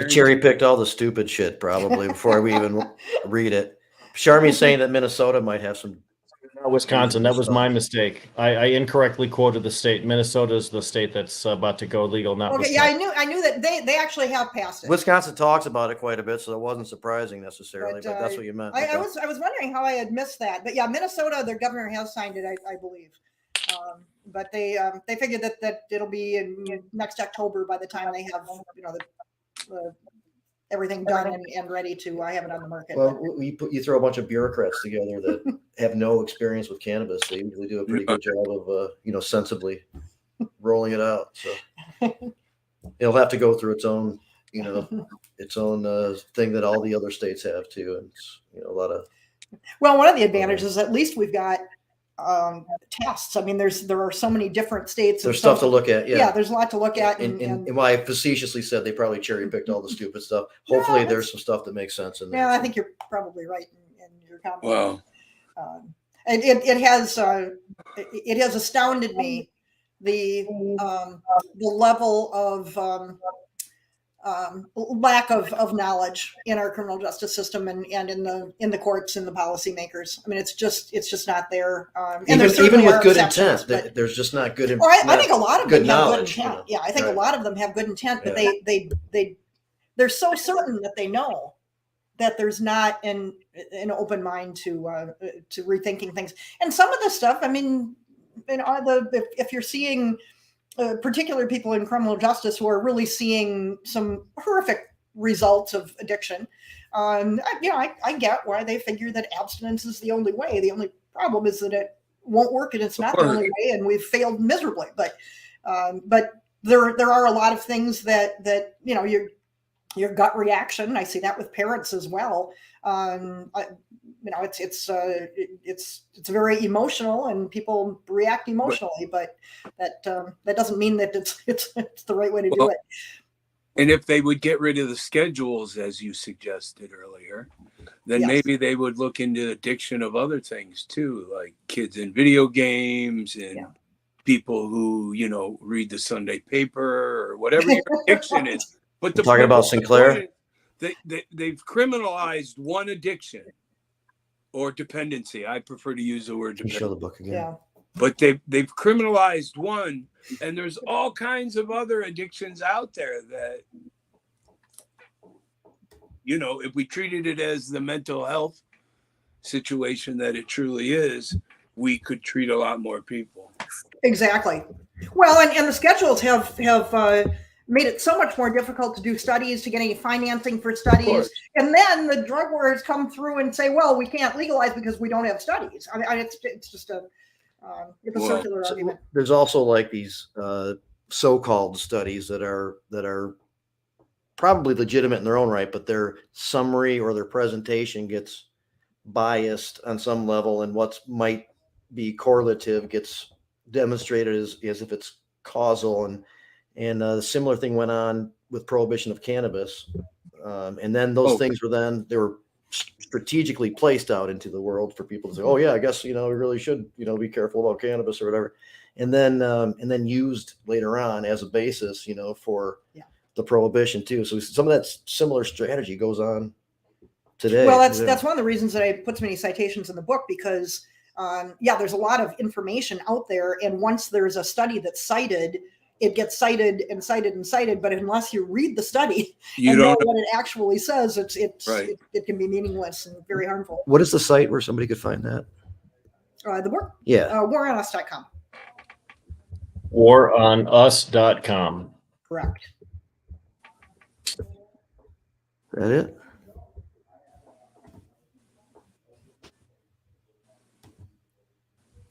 Cherry picked all the stupid shit probably before we even read it. Sharmy's saying that Minnesota might have some. Wisconsin. That was my mistake. I incorrectly quoted the state. Minnesota is the state that's about to go legal. Not okay. Wisconsin. Yeah, I knew that they actually have passed it. Wisconsin talks about it quite a bit, so it wasn't surprising necessarily. But that's what you meant. I was wondering how I had missed that. But yeah, Minnesota, their governor has signed it, I believe. But they figured that it'll be in next October by the time they have the everything done and ready to have it on the market. Well, you throw a bunch of bureaucrats together that have no experience with cannabis. They usually do a pretty good job of sensibly rolling it out. So it'll have to go through its own thing that all the other states have too. And it's, a lot of. Well, one of the advantages is at least we've got tests. I mean, there are so many different states. There's stuff to look at. Yeah, there's a lot to look at. And why I facetiously said they probably cherry picked all the stupid stuff. Hopefully, there's some stuff that makes sense in there. Yeah, I think you're probably right in your comment. Well, it has astounded me the level of lack of knowledge in our criminal justice system and in the courts and the policymakers. I mean, it's just not there. And even with good intent, there's just not good. I think a lot of them have knowledge, good intent. Yeah, I think a lot of them have good intent, but they're so certain that they know that there's not an open mind to rethinking things. And some of the stuff, I mean, if you're seeing particular people in criminal justice who are really seeing some horrific results of addiction, I get why they figure that abstinence is the only way. The only problem is that it won't work and it's not the only way, and we've failed miserably. But there are a lot of things that your gut reaction. I see that with parents as well. It's very emotional and people react emotionally, but that doesn't mean that it's the right way to do it. And if they would get rid of the schedules, as you suggested earlier, then maybe they would look into addiction of other things too, like kids in video games and people who, read the Sunday paper or whatever your addiction is. But talking about Sinclair, they've criminalized one addiction or dependency. I prefer to use the word dependency. Show the book again. Yeah. But they've criminalized one, and there's all kinds of other addictions out there that, if we treated it as the mental health situation that it truly is, we could treat a lot more people. Exactly. Well, and the schedules have made it so much more difficult to do studies, to get any financing for studies. And then the drug warriors come through and say, well, we can't legalize because we don't have studies. I mean, it's just a circular argument. There's also like these so-called studies that are probably legitimate in their own right, but their summary or their presentation gets biased on some level, and what might be correlative gets demonstrated as if it's causal. And the similar thing went on with prohibition of cannabis. And then those things they were strategically placed out into the world for people to say, oh yeah, I guess, we really should, be careful about cannabis or whatever. And then used later on as a basis, for the prohibition too. So some of that similar strategy goes on today. Well, that's one of the reasons that I put so many citations in the book, because there's a lot of information out there. And once there's a study that's cited, it gets cited and cited and cited, but unless you read the study and know what it actually says, it can be meaningless and very harmful. What is the site where somebody could find that? The book? Yeah. Waronus.com. Waronus.com. Correct. Is that it?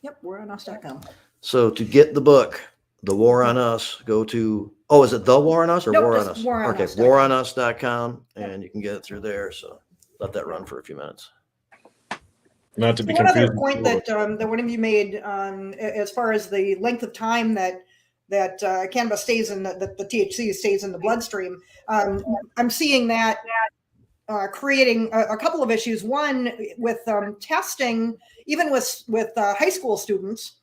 Yep, waronus.com. So to get the book, The War on Us, go to, is it The War on Us or War on Us? Okay, waronus.com, and you can get it through there. So let that run for a few minutes. Not to be confused. One other point that one of you made as far as the length of time that cannabis stays in the THC stays in the bloodstream, I'm seeing that creating a couple of issues. One with testing, even with high school students.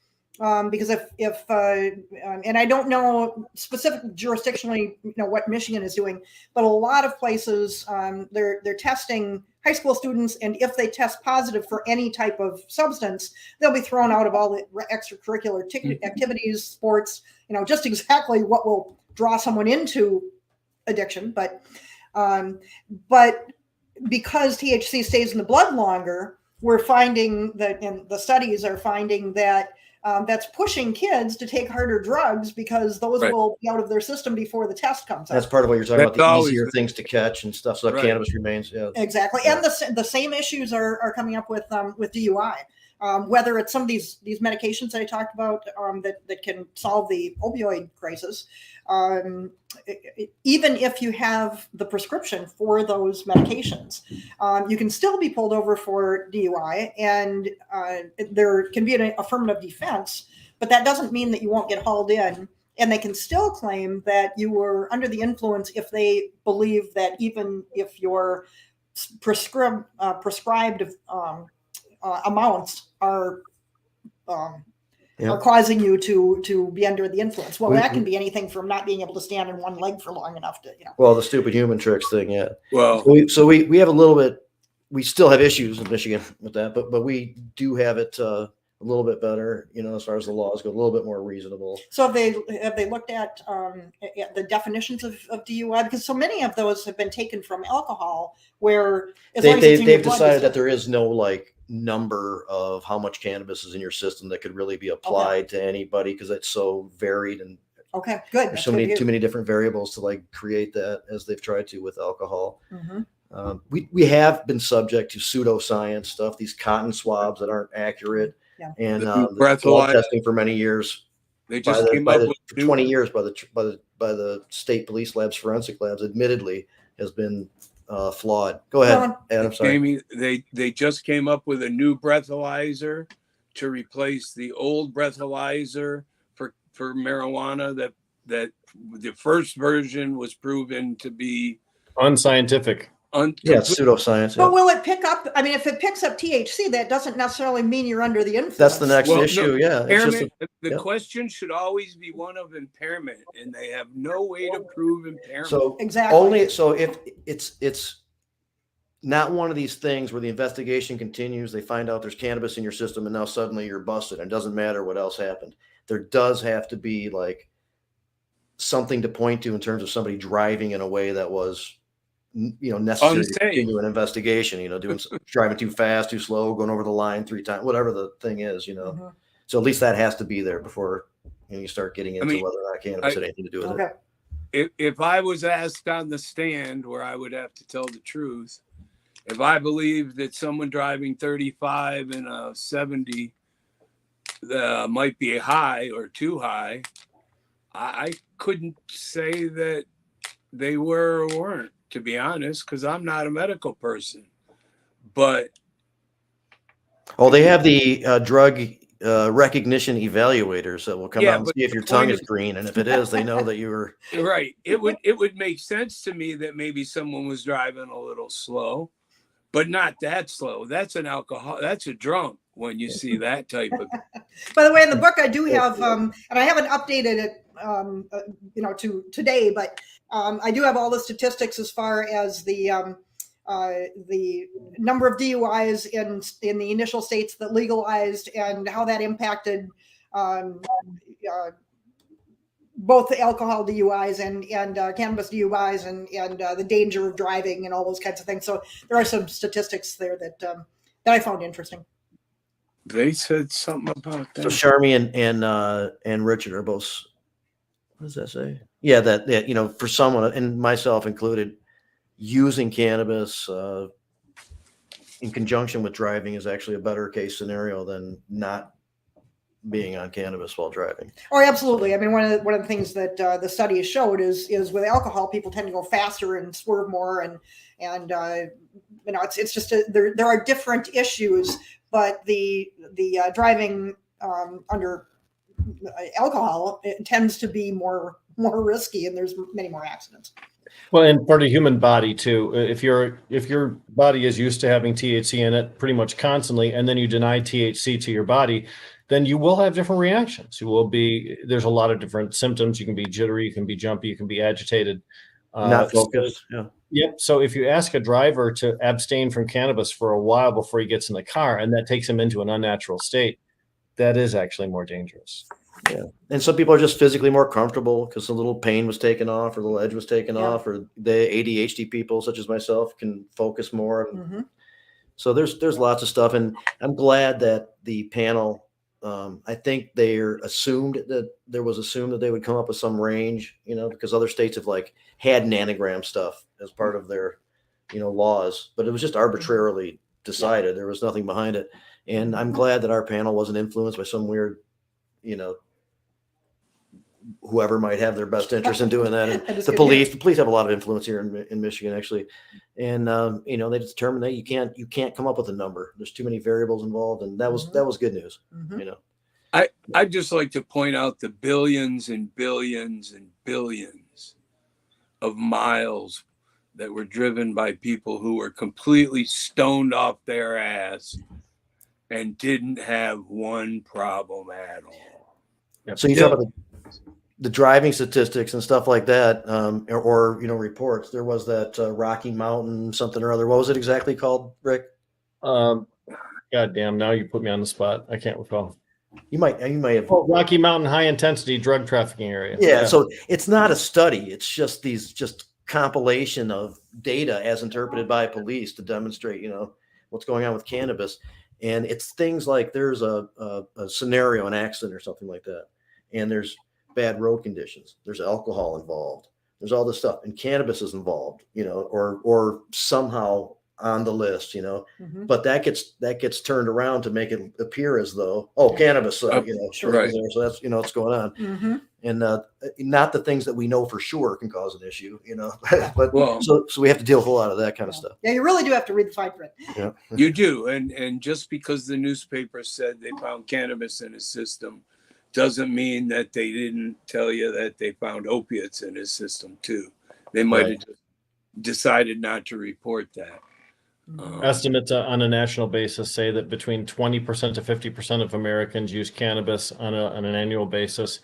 Because if and I don't know specific jurisdictionally, what Michigan is doing, but a lot of places they're testing high school students, and if they test positive for any type of substance, they'll be thrown out of all the extracurricular activities, sports, just exactly what will draw someone into addiction. But because THC stays in the blood longer, we're finding that, and the studies are finding that that's pushing kids to take harder drugs because those Right. will be out of their system before the test comes That's out. part of what you're talking That's about, the always easier been- things to catch and stuff. So Right. cannabis remains, yeah. Exactly, Yeah. and the same issues are coming up with DUI. Whether it's some of these medications that I talked about that can solve the opioid crisis, even if you have the prescription for those medications, you can still be pulled over for DUI, and there can be an affirmative defense, but that doesn't mean that you won't get hauled in. And they can still claim that you were under the influence if they believe that even if your prescribed amounts are causing you to be under the influence. Well, that can be anything from not being able to stand on one leg for long enough to, Well, the stupid human tricks thing, yeah. Well, So we have a little bit. We still have issues in Michigan with that, but we do have it a little bit better, as far as the laws go, a little bit more reasonable. So have they looked at the definitions of DUI? Because so many of those have been taken from alcohol, where They've decided that there is no like number of how much cannabis is in your system that could really be applied to anybody, because it's so varied and okay, good. there's too many different variables to like create that, as they've tried to with alcohol. Mm-hmm. We have been subject to pseudoscience stuff, these cotton swabs that aren't accurate. Yeah. And The the breath blood line- testing for many years, they by just came the, up by the with for new- 20 years by the state police labs, forensic labs, admittedly has been flawed. Go ahead, Adam. Sorry. Jamie, they just came up with a new breathalyzer to replace the old breathalyzer for marijuana that the first version was proven to be Unscientific. Yeah, pseudoscience. But Yeah. will it pick up? I mean, if it picks up THC, that doesn't necessarily mean you're under the influence. That's the next Well, no, issue. Yeah, it's just impairment. The yeah. question should always be one of impairment, and they have no way to prove impairment. So Exactly. only so if it's not one of these things where the investigation continues, they find out there's cannabis in your system, and now suddenly you're busted, and it doesn't matter what else happened. There does have to be like something to point to in terms of somebody driving in a way that was necessary to continue an investigation, driving too fast, too slow, going over the line 3 times, whatever the thing is, Mm-hmm. So at least that has to be there before you start getting into whether or not cannabis had anything to do with it. If I was asked on the stand, where I would have to tell the truth, if I believe that someone driving 35 in a 70 might be high or too high, I couldn't say that they were or weren't, to be honest, because I'm not a medical person. But they have the drug recognition evaluators that will come out and see if your tongue is green, and if it is, they know that you were right. It would make sense to me that maybe someone was driving a little slow, but not that slow. That's an alcohol. That's a drunk when you see that type of. By the way, in the book, I do have, and I haven't updated it, to today, but I do have all the statistics as far as the number of DUIs in the initial states that legalized and how that impacted both the alcohol DUIs and cannabis DUIs and the danger of driving and all those kinds of things. So there are some statistics there that I found interesting. They said something about that. So Sharmi and Richard are both. What does that say? Yeah, that for someone, and myself included, using cannabis in conjunction with driving is actually a better case scenario than not being on cannabis while driving. Oh, absolutely. I mean, one of the things that the study has showed is with alcohol, people tend to go faster and swerve more, and it's just there are different issues, but the driving under alcohol, it tends to be more risky, and there's many more accidents. Well, and for the human body too, if your body is used to having THC in it pretty much constantly, and then you deny THC to your body, then you will have different reactions. There's a lot of different symptoms. You can be jittery, you can be jumpy, you can be agitated. Not focused. Yeah. Yep. So if you ask a driver to abstain from cannabis for a while before he gets in the car, and that takes him into an unnatural state, that is actually more dangerous. Yeah. And some people are just physically more comfortable because a little pain was taken off, or the ledge was taken off, or the ADHD people such as myself can focus more. Mm-hmm. So there's lots of stuff. And I'm glad that the panel I think they're assumed that they would come up with some range, because other states have like had nanogram stuff as part of their, laws, but it was just arbitrarily decided. There was nothing behind it. And I'm glad that our panel wasn't influenced by some weird, whoever might have their best interest in doing that. And the police have a lot of influence here in Michigan, actually. And, they determined that you can't come up with a number. There's too many variables involved. And that was good news, I'd just like to point out the billions and billions and billions of miles that were driven by people who were completely stoned off their ass and didn't have one problem at all. Yep. So you talk about the driving statistics and stuff like that, or reports. There was that Rocky Mountain something or other. What was it exactly called, Rick? God damn! Now you put me on the spot. I can't recall. You might have. Oh, Rocky Mountain high intensity drug trafficking area. Yeah. So it's not a study. It's just compilation of data as interpreted by police to demonstrate, what's going on with cannabis. And it's things like there's a scenario, an accident or something like that. And there's bad road conditions. There's alcohol involved. There's all this stuff, and cannabis is involved, or somehow on the list, but that gets turned around to make it appear as though, cannabis, sure. Right. So that's, what's going on. Mm-hmm. And not the things that we know for sure can cause an issue, but so we have to deal with a lot of that kind of stuff. Yeah, you really do have to read the fine print. Yeah, you do. And just because the newspaper said they found cannabis in his system doesn't mean that they didn't tell you that they found opiates in his system too. They might have just decided not to report that. Estimates on a national basis say that between 20% to 50% of Americans use cannabis on an annual basis.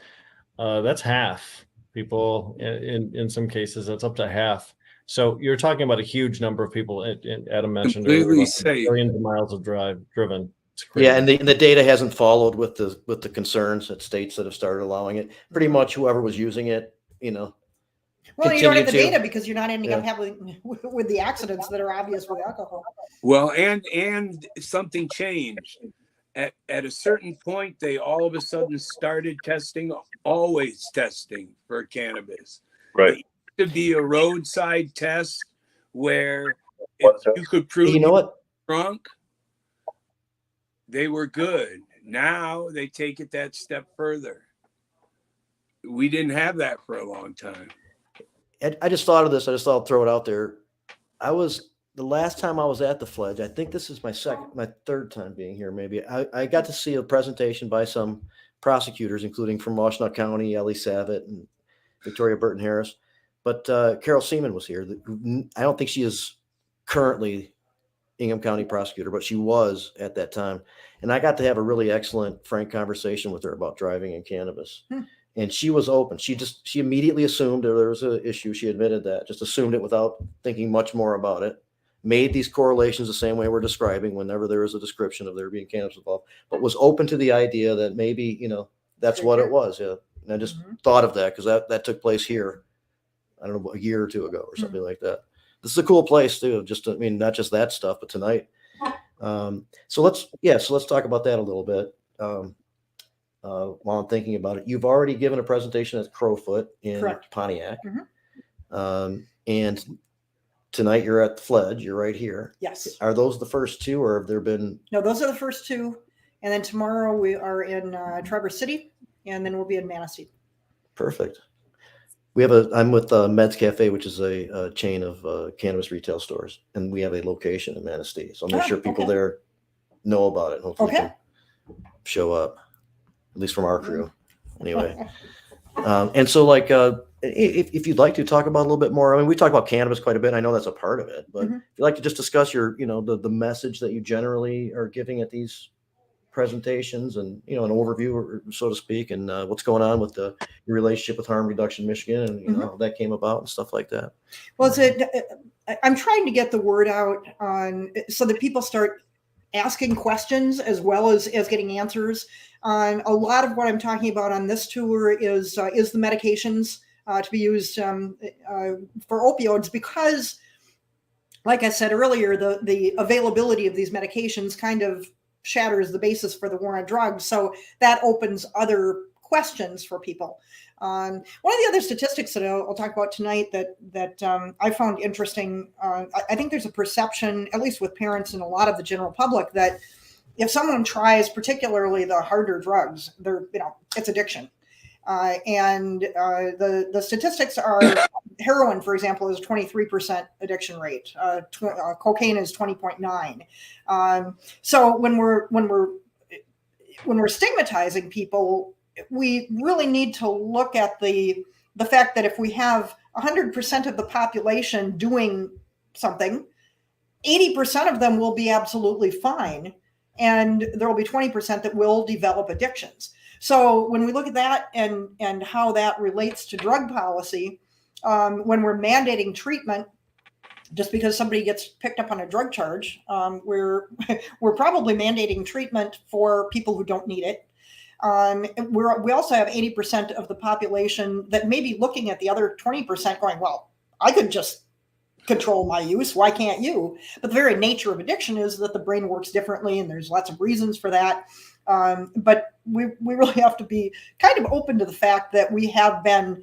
That's half. People, in some cases, that's up to half. So you're talking about a huge number of people. Adam mentioned billions of miles of driven. Yeah, and the data hasn't followed with the concerns at states that have started allowing it. Pretty much whoever was using it, Well, you don't have the data because you're not ending up having with the accidents that are obvious with alcohol. Well, and something changed. At a certain point, they all of a sudden started always testing for cannabis. Right. It used to be a roadside test where if you could prove you were drunk, they were good. Now they take it that step further. We didn't have that for a long time. I just thought of this. I just thought I'd throw it out there. The last time I was at the Fledge, I think this is my third time being here. Maybe I got to see a presentation by some prosecutors, including from Washtenaw County, Ellie Savitt and Victoria Burton Harris. But Carol Seaman was here. I don't think she is currently Ingham County prosecutor, but she was at that time. And I got to have a really excellent, frank conversation with her about driving and cannabis. And she was open. She immediately assumed there was an issue. She admitted that, just assumed it without thinking much more about it. Made these correlations the same way we're describing whenever there is a description of there being cannabis involved, but was open to the idea that maybe, that's what it was. Yeah. And I just thought of that because that took place here, I don't know, a year or two ago or something like that. This is a cool place too. Not just that stuff, but tonight. So let's talk about that a little bit. While I'm thinking about it, you've already given a presentation at Crowfoot in Pontiac. And tonight you're at the Fledge. You're right here. Yes. Are those the first two, or have there been? No, those are the first two. And then tomorrow we are in Traverse City, and then we'll be in Manistee. Perfect. I'm with Meds Cafe, which is a chain of cannabis retail stores, and we have a location in Manistee. So I'll make sure people there know about it. And hopefully can show up, at least from our crew. Anyway. And so if you'd like to talk about a little bit more, we talk about cannabis quite a bit. I know that's a part of it, but if you'd like to just discuss your, the message that you generally are giving at these presentations and, an overview, so to speak, and what's going on with your relationship with Harm Reduction Michigan and, how that came about and stuff like that. Well, I'm trying to get the word out so that people start asking questions as well as getting answers. On a lot of what I'm talking about on this tour is the medications to be used for opioids, because, like I said earlier, the availability of these medications kind of shatters the basis for the war on drugs. So that opens other questions for people. One of the other statistics that I'll talk about tonight that I found interesting, I think there's a perception, at least with parents and a lot of the general public, that if someone tries particularly the harder drugs, it's addiction. The statistics are heroin, for example, is 23% addiction rate. Cocaine is 20.9. So when we're stigmatizing people, we really need to look at the fact that if we have 100% of the population doing something, 80% of them will be absolutely fine, and there will be 20% that will develop addictions. So when we look at that and how that relates to drug policy, when we're mandating treatment, just because somebody gets picked up on a drug charge, we're probably mandating treatment for people who don't need it. We also have 80% of the population that may be looking at the other 20% going, well, I could just control my use. Why can't you? But the very nature of addiction is that the brain works differently, and there's lots of reasons for that. But we really have to be kind of open to the fact that we have been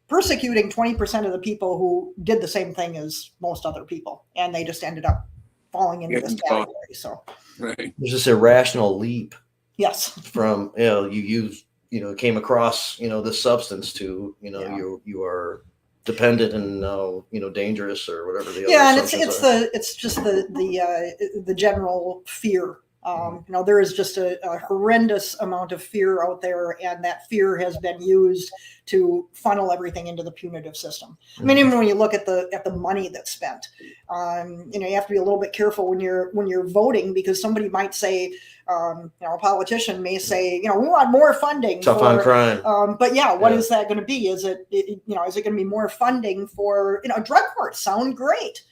persecuting 20% of the people who did the same thing as most other people, and they just ended up falling into this category. So Right. There's this irrational leap yes, from, came across, this substance to, you are dependent and dangerous or whatever the other substances are. It's just the general fear. There is just a horrendous amount of fear out there, and that fear has been used to funnel everything into the punitive system. I mean, even when you look at the money that's spent, you have to be a little bit careful when you're voting, because somebody might say, a politician may say, we want more funding. Tough on crime. But what is that going to be? Is it going to be more funding for, drug courts? Sound great.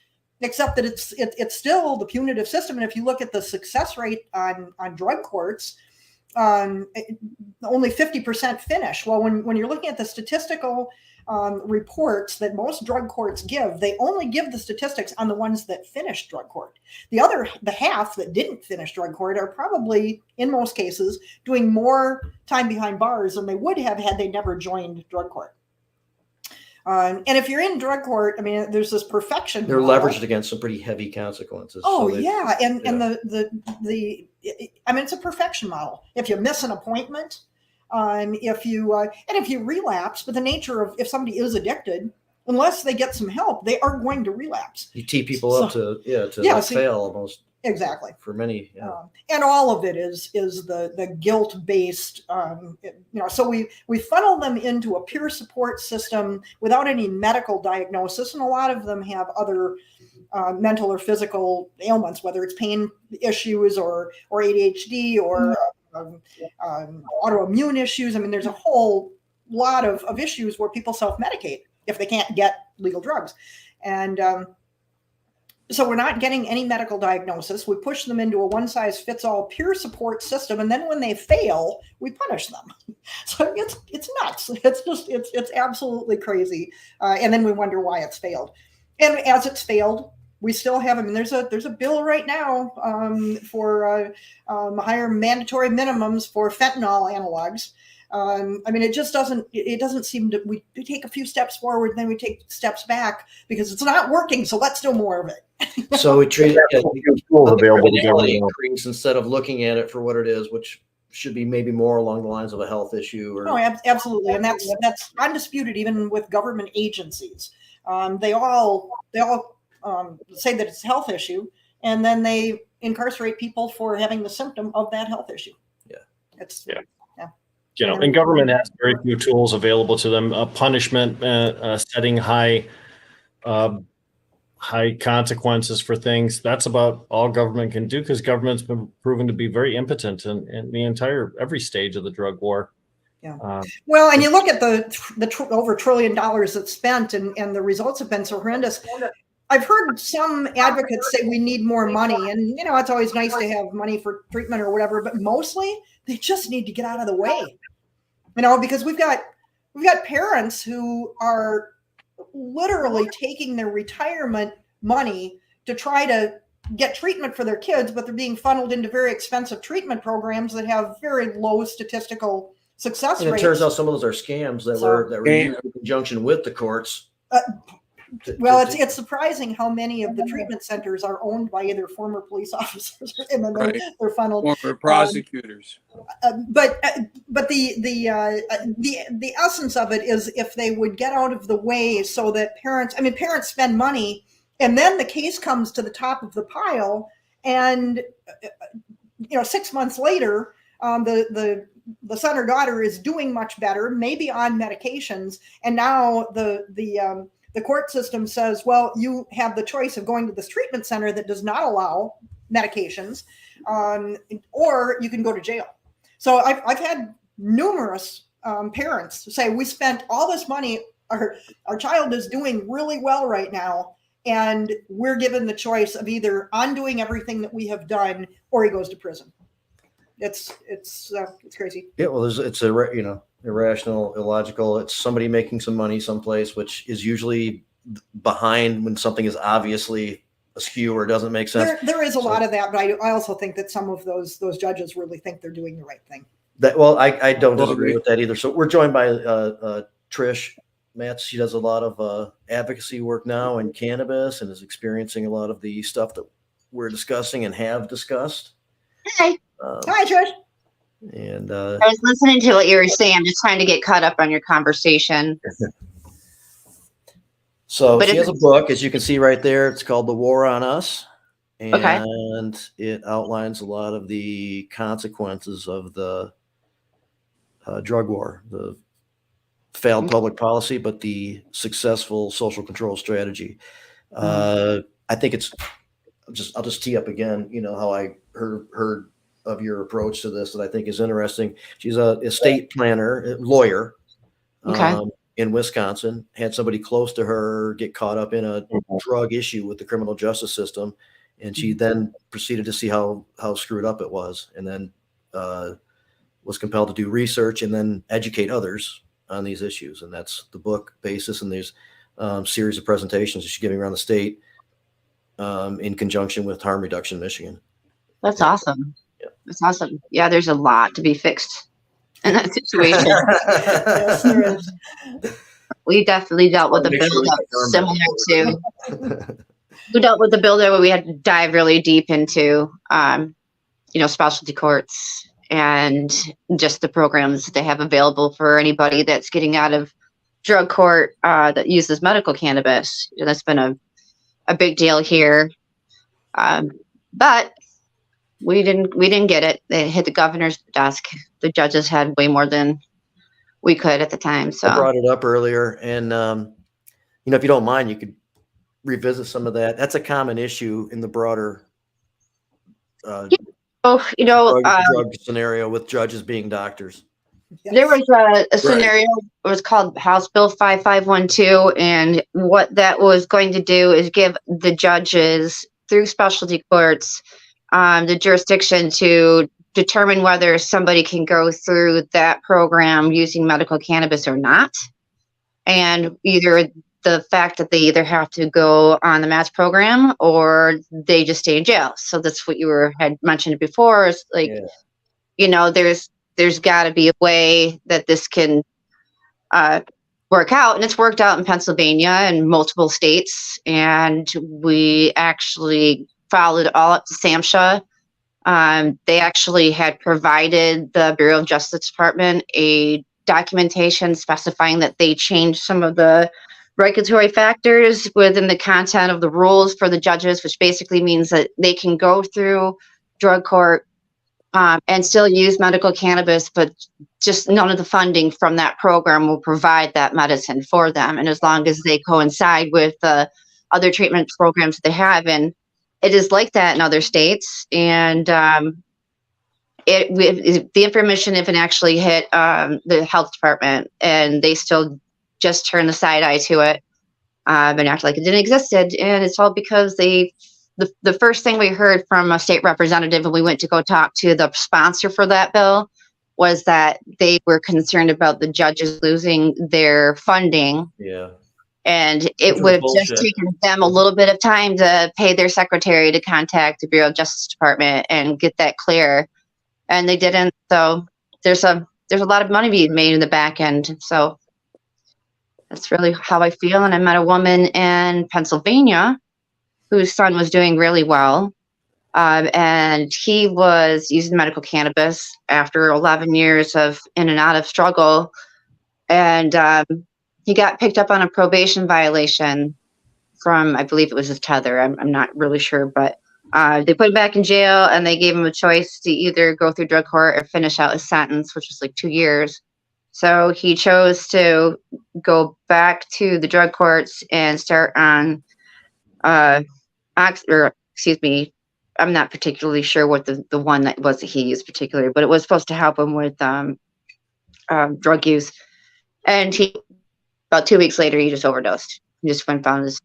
Except that it's still the punitive system. And if you look at the success rate on drug courts, only 50% finish. Well, when you're looking at the statistical reports that most drug courts give, they only give the statistics on the ones that finished drug court. The half that didn't finish drug court are probably, in most cases, doing more time behind bars than they would have had they never joined drug court. And if you're in drug court, I mean, there's this perfection. They're leveraged against some pretty heavy consequences. Oh, so yeah. And it's a perfection model. If you miss an appointment, if you relapse, but the nature of, if somebody is addicted, unless they get some help, they are going to relapse. You tee people up to fail almost. Exactly. For many. And all of it is the guilt-based, so we funnel them into a peer support system without any medical diagnosis. And a lot of them have other mental or physical ailments, whether it's pain issues or ADHD or autoimmune issues. I mean, there's a whole lot of issues where people self-medicate if they can't get legal drugs. And so we're not getting any medical diagnosis. We push them into a one-size-fits-all peer support system, and then when they fail, we punish them. So it's nuts. It's absolutely crazy. And then we wonder why it's failed. And as it's failed, we still have. I mean, there's a bill right now for higher mandatory minimums for fentanyl analogs. I mean, it doesn't seem to, we take a few steps forward, then we take steps back because it's not working. So let's do more of it. So we treat it available increase instead of looking at it for what it is, which should be maybe more along the lines of a health issue. Or absolutely. And that's undisputed, even with government agencies. They all say that it's a health issue, and then they incarcerate people for having the symptom of that health issue. And government has very few tools available to them. Punishment, setting high consequences for things. That's about all government can do, because government's been proven to be very impotent in every stage of the drug war. Yeah. Well, and you look at the over $1 trillion that's spent, and the results have been so horrendous. I've heard some advocates say we need more money, and it's always nice to have money for treatment or whatever, but mostly they just need to get out of the way. Because we've got parents who are literally taking their retirement money to try to get treatment for their kids, but they're being funneled into very expensive treatment programs that have very low statistical success And it rates. turns out some of those are scams that were used in conjunction with the courts. Well, it's surprising how many of the treatment centers are owned by either former police officers and then they're funneled. Former prosecutors. But the essence of it is if they would get out of the way so that parents spend money and then the case comes to the top of the pile and 6 months later the son or daughter is doing much better, maybe on medications, and now the court system says, well, you have the choice of going to this treatment center that does not allow medications, or you can go to jail. So I've had numerous parents say, we spent all this money, our child is doing really well right now, and we're given the choice of either undoing everything that we have done or he goes to prison. It's crazy. Yeah, well, it's irrational, illogical. It's somebody making some money someplace, which is usually behind when something is obviously askew or doesn't make sense. There is a lot of that, but I also think that some of those judges really think they're doing the right thing. I don't disagree with that either. So we're joined by Trish Matz. She does a lot of advocacy work now in cannabis and is experiencing a lot of the stuff that we're discussing and have discussed. Hi. Hi, Trish. And I was listening to what you were saying. I'm just trying to get caught up on your conversation. So she has a book, as you can see right there. It's called The War on Us. And it outlines a lot of the consequences of the drug war, the failed public policy, but the successful social control strategy. I think I'll just tee up again, how I heard of your approach to this that I think is interesting. She's a estate planner, lawyer in Wisconsin, had somebody close to her get caught up in a drug issue with the criminal justice system. And she then proceeded to see how screwed up it was, and then was compelled to do research and then educate others on these issues. And that's the book basis. And there's series of presentations that she's giving around the state in conjunction with Harm Reduction Michigan. That's awesome. Yeah. That's awesome. Yeah, there's a lot to be fixed in that situation. Yes, there is. We definitely dealt with a bill similar to. We dealt with the bill where we had to dive really deep into, specialty courts and just the programs that they have available for anybody that's getting out of drug court that uses medical cannabis. That's been a big deal here, but we didn't get it. It hit the governor's desk. The judges had way more than we could at the time. So I brought it up earlier, and if you don't mind, you could revisit some of that. That's a common issue in the broader drug scenario with judges being doctors. Yes. There was a scenario, it was called House Bill 5512, and what that was going to do is give the judges through specialty courts the jurisdiction to determine whether somebody can go through that program using medical cannabis or not. And either the fact that they either have to go on the MATS program or they just stay in jail. So that's what you had mentioned before. Is like, there's got to be a way that this can work out, and it's worked out in Pennsylvania and multiple states. And we actually followed all up to SAMHSA. They actually had provided the Bureau of Justice Department a documentation specifying that they changed some of the regulatory factors within the content of the rules for the judges, which basically means that they can go through drug court and still use medical cannabis, but just none of the funding from that program will provide that medicine for them. And as long as they coincide with the other treatment programs that they have, and it is like that in other states. And the information, if it actually hit the health department, and they still just turn the side eye to it and act like it didn't exist. And it's all because the first thing we heard from a state representative when we went to go talk to the sponsor for that bill was that they were concerned about the judges losing their funding. Yeah. And Which it was would have just bullshit. taken them a little bit of time to pay their secretary to contact the Bureau of Justice Department and get that clear. And they didn't. So there's a lot of money being made in the back end. So that's really how I feel. And I met a woman in Pennsylvania whose son was doing really well. And he was using medical cannabis after 11 years of in and out of struggle. And he got picked up on a probation violation from, I believe it was his tether. I'm not really sure, but they put him back in jail and they gave him a choice to either go through drug court or finish out his sentence, which was like 2 years. So he chose to go back to the drug courts and start on, excuse me, I'm not particularly sure what the one that was that he used particularly, but it was supposed to help him with drug use. And he, about 2 weeks later, he just overdosed. He just went and found his.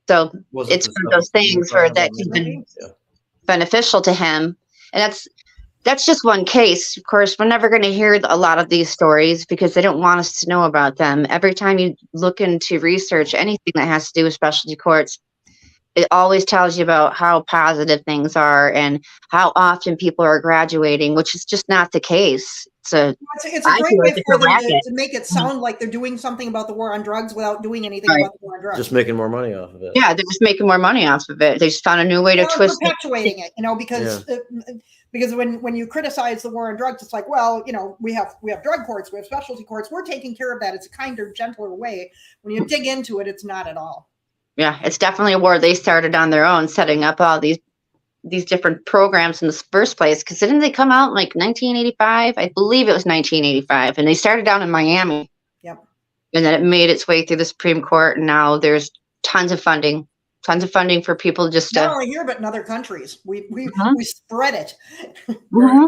So it's one of those things where that's been beneficial to him. And that's just one case. Of course, we're never going to hear a lot of these stories because they don't want us to know about them. Every time you look into research, anything that has to do with specialty courts, it always tells you about how positive things are and how often people are graduating, which is just not the case. It's a great way for them to make it sound like they're doing something about the war on drugs without doing anything about the war on drugs. Just making more money off of it. Yeah, they're just making more money off of it. They just found a new way to twist it. Perpetuating it, because when you criticize the war on drugs, it's like, well, we have drug courts, we have specialty courts, we're taking care of that. It's a kinder, gentler way. When you dig into it, it's not at all. Yeah, it's definitely a war they started on their own, setting up all these different programs in the first place. Because didn't they come out in like 1985? I believe it was 1985, and they started down in Miami. Yep. And then it made its way through the Supreme Court, and now there's tons of funding for people just not only here but in other countries. We spread it. Mm-hmm.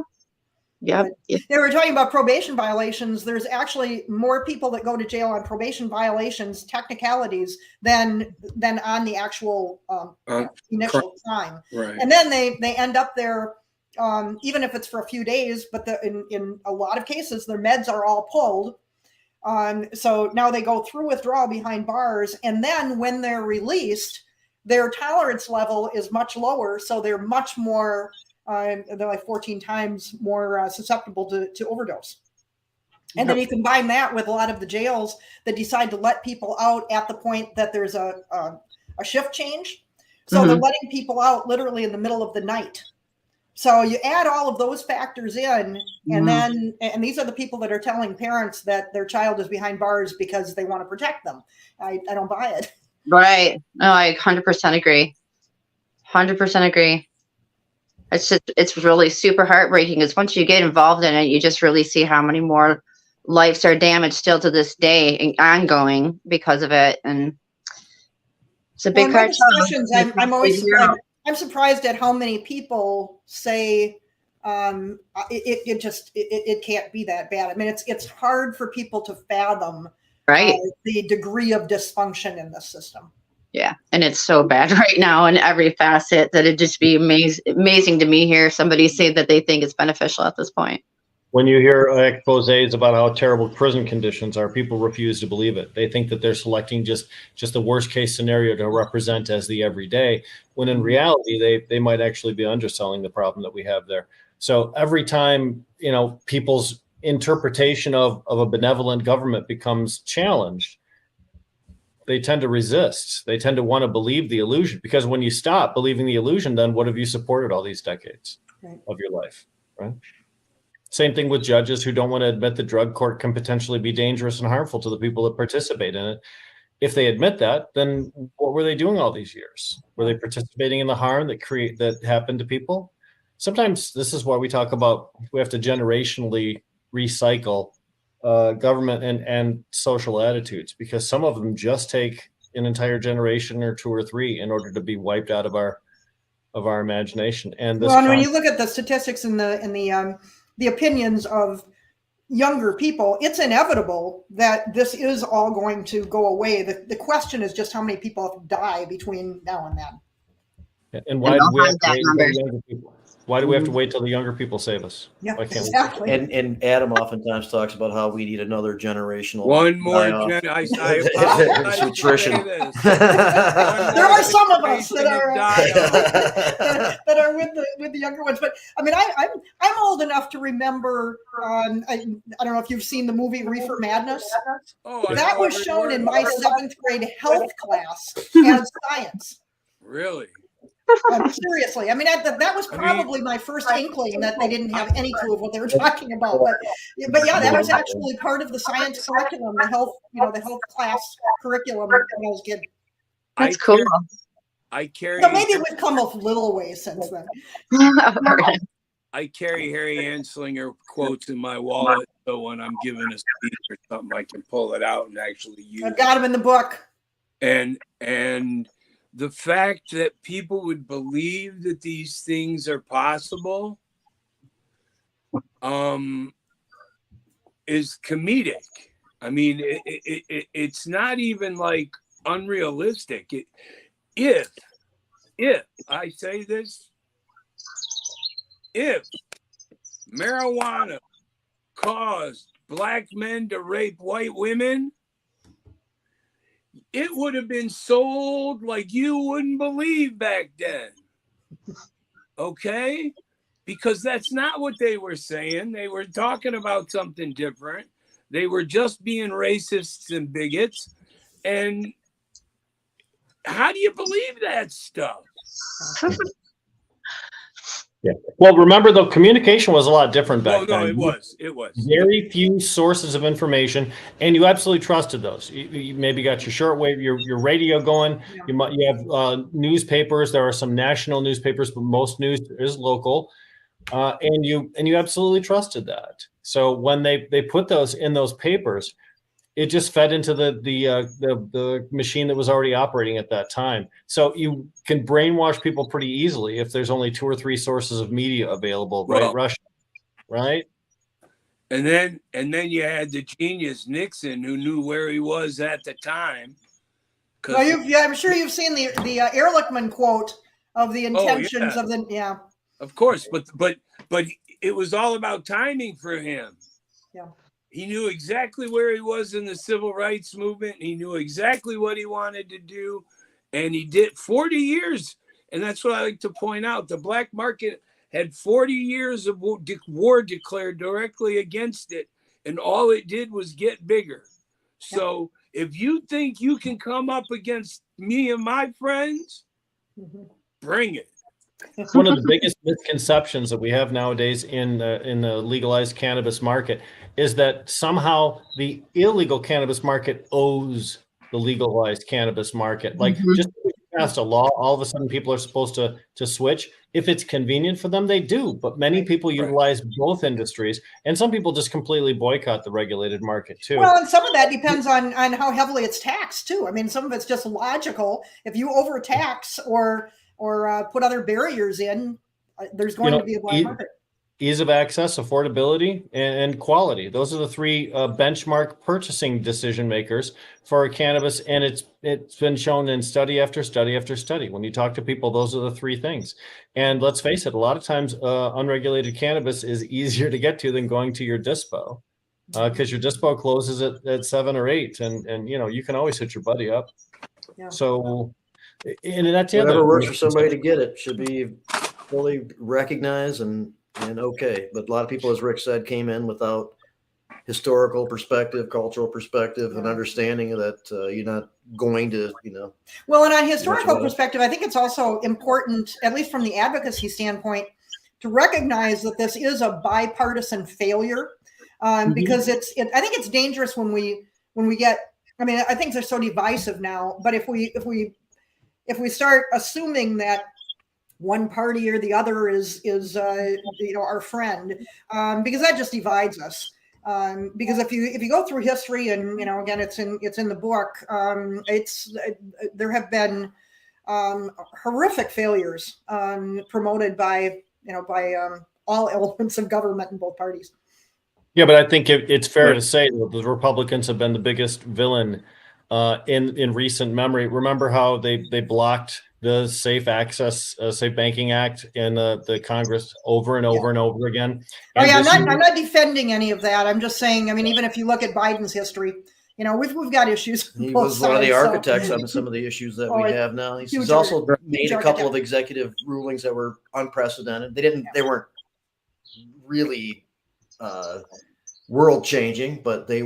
Yeah. They were talking about probation violations. There's actually more people that go to jail on probation violations, technicalities, than on the actual initial crime. Right. And then they end up there, even if it's for a few days. But in a lot of cases, their meds are all pulled. So now they go through withdrawal behind bars, and then when they're released, their tolerance level is much lower. So they're much more. They're like 14 times more susceptible to overdose. And then you combine that with a lot of the jails that decide to let people out at the point that there's a shift change. So they're letting people out literally in the middle of the night. So you add all of those factors in, and these are the people that are telling parents that their child is behind bars because they want to protect them. I don't buy it. Right. No, I 100% agree. 100% agree. It's really super heartbreaking because once you get involved in it, you just really see how many more lives are damaged still to this day and ongoing because of it. And it's a big cartel. I'm surprised at how many people say it can't be that bad. I mean, it's hard for people to fathom the degree of dysfunction in the system. Yeah, and it's so bad right now in every facet that it'd just be amazing to me hear somebody say that they think it's beneficial at this point. When you hear exposés about how terrible prison conditions are, people refuse to believe it. They think that they're selecting just the worst case scenario to represent as the everyday, when in reality, they might actually be underselling the problem that we have there. So every time, people's interpretation of a benevolent government becomes challenged, they tend to resist. They tend to want to believe the illusion, because when you stop believing the illusion, then what have you supported all these decades of your life, right? Same thing with judges who don't want to admit the drug court can potentially be dangerous and harmful to the people that participate in it. If they admit that, then what were they doing all these years? Were they participating in the harm that happened to people? Sometimes this is why we talk about we have to generationally recycle government and social attitudes, because some of them just take an entire generation or two or three in order to be wiped out of our imagination. And when you look at the statistics and the opinions of younger people, it's inevitable that this is all going to go away. The question is just how many people die between now and then. And why And do I'll we have hide to that wait until number. the younger people? Why do we have to wait till the younger people save us? Yeah, Why can't we? exactly. And Adam oftentimes talks about how we need another generational One more die-off. I apologize to Attrition. say this. One There more are some of us that generation are of die-off. that are with the younger ones. But I mean, I'm old enough to remember. I don't know if you've seen the movie Reefer Madness. Oh, I That know was every shown word in of my it. 7th grade health class as science. Really? Seriously, I mean, that was probably my first inkling that they didn't have any clue of what they were talking about. But yeah, that was actually part of the science curriculum, the health class curriculum when I was a kid. That's cool. I carry. So maybe we've come a little way since then. I carry Harry Anslinger quotes in my wallet, so when I'm giving a speech or something, I can pull it out and actually use I've got them in the book. it. And the fact that people would believe that these things are possible is comedic. I mean, it's not even like unrealistic. If I say this, if marijuana caused black men to rape white women, it would have been sold like you wouldn't believe back then. Okay? Because that's not what they were saying. They were talking about something different. They were just being racists and bigots. And how do you believe that stuff? Yeah. Well, remember though, communication was a lot different back then. It was. Very few sources of information, and you absolutely trusted those. You maybe got your shortwave, your radio going. Yeah. You have newspapers. There are some national newspapers, but most news is local, and you absolutely trusted that. So when they put those in those papers, it just fed into the machine that was already operating at that time. So you can brainwash people pretty easily if there's only 2 or 3 sources of media available, right? Well, Russia, right? And then you had the genius Nixon, who knew where he was at the time. Well, I'm sure you've seen the Ehrlichman quote of the intentions of the Of course, but it was all about timing for him. Yeah. He knew exactly where he was in the civil rights movement. He knew exactly what he wanted to do. And he did 40 years. And that's what I like to point out. The black market had 40 years of war declared directly against it. And all it did was get bigger. So if you think you can come up against me and my friends, bring it. One of the biggest misconceptions that we have nowadays in the legalized cannabis market is that somehow the illegal cannabis market owes the legalized cannabis market. Like just because you passed a law, all of a sudden people are supposed to switch. If it's convenient for them, they do. But many people utilize both industries, and some people just completely boycott the regulated market too. Well, and some of that depends on how heavily it's taxed too. I mean, some of it's just logical. If you overtax or put other barriers in, there's going to be a black market. Ease of access, affordability, and quality. Those are the 3 benchmark purchasing decision makers for cannabis, and it's been shown in study after study after study. When you talk to people, those are the 3 things. And let's face it, a lot of times unregulated cannabis is easier to get to than going to your dispo, because your dispo closes at 7 or 8, and you can always hit your buddy up. Yeah. So, and that's whatever works for somebody to get it should be fully recognized and okay. But a lot of people, as Rick said, came in without historical perspective, cultural perspective, and understanding that you're not going to, Well, and on a historical perspective, I think it's also important, at least from the advocacy standpoint, to recognize that this is a bipartisan failure, because I think it's dangerous when we get. I mean, I think they're so divisive now. But if we start assuming that one party or the other is our friend, because that just divides us. Because if you go through history, and again, it's in the book, there have been horrific failures promoted by all elements of government in both parties. Yeah, but I think it's fair to say that the Republicans have been the biggest villain in recent memory. Remember how they blocked the Safe Banking Act in the Congress over and over and over again. Oh And yeah, this I'm not defending any of that. I'm just saying. I mean, even if you look at Biden's history, we've got issues. He both was one of the sides, so- architects on some of the issues that we have now. He's huge also architect. made a couple of executive rulings that were unprecedented. They weren't really world changing, but they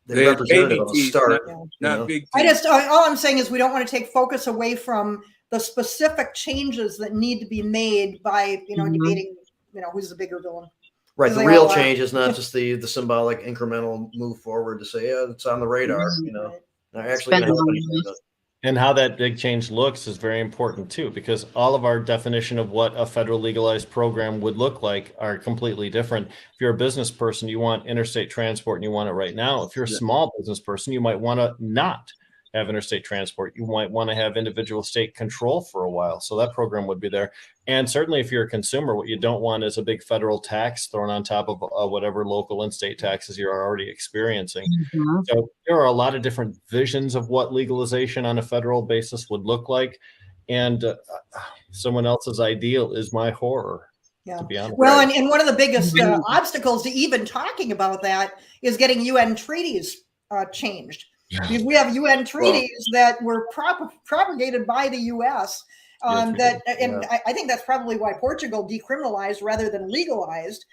They representative of a teeth, start. not big. I teeth. just all I'm saying is we don't want to take focus away from the specific changes that need to be made by debating who's the bigger villain. Right. Because The they real all are. change is not just the symbolic incremental move forward to say, yeah, it's on the radar, not actually going to help anything. But And how that big change looks is very important too, because all of our definition of what a federal legalized program would look like are completely different. If you're a business person, you want interstate transport and you want it right now. If you're a small business person, you might want to not have interstate transport. You might want to have individual state control for a while. So that program would be there. And certainly if you're a consumer, what you don't want is a big federal tax thrown on top of whatever local and state taxes you're already experiencing. Mhm. So there are a lot of different visions of what legalization on a federal basis would look like. And someone else's ideal is my horror, to be honest. Well, and one of the biggest obstacles to even talking about that is getting UN treaties changed. Because we have UN treaties that were propagated by the U.S. I think that's probably why Portugal decriminalized rather than legalized,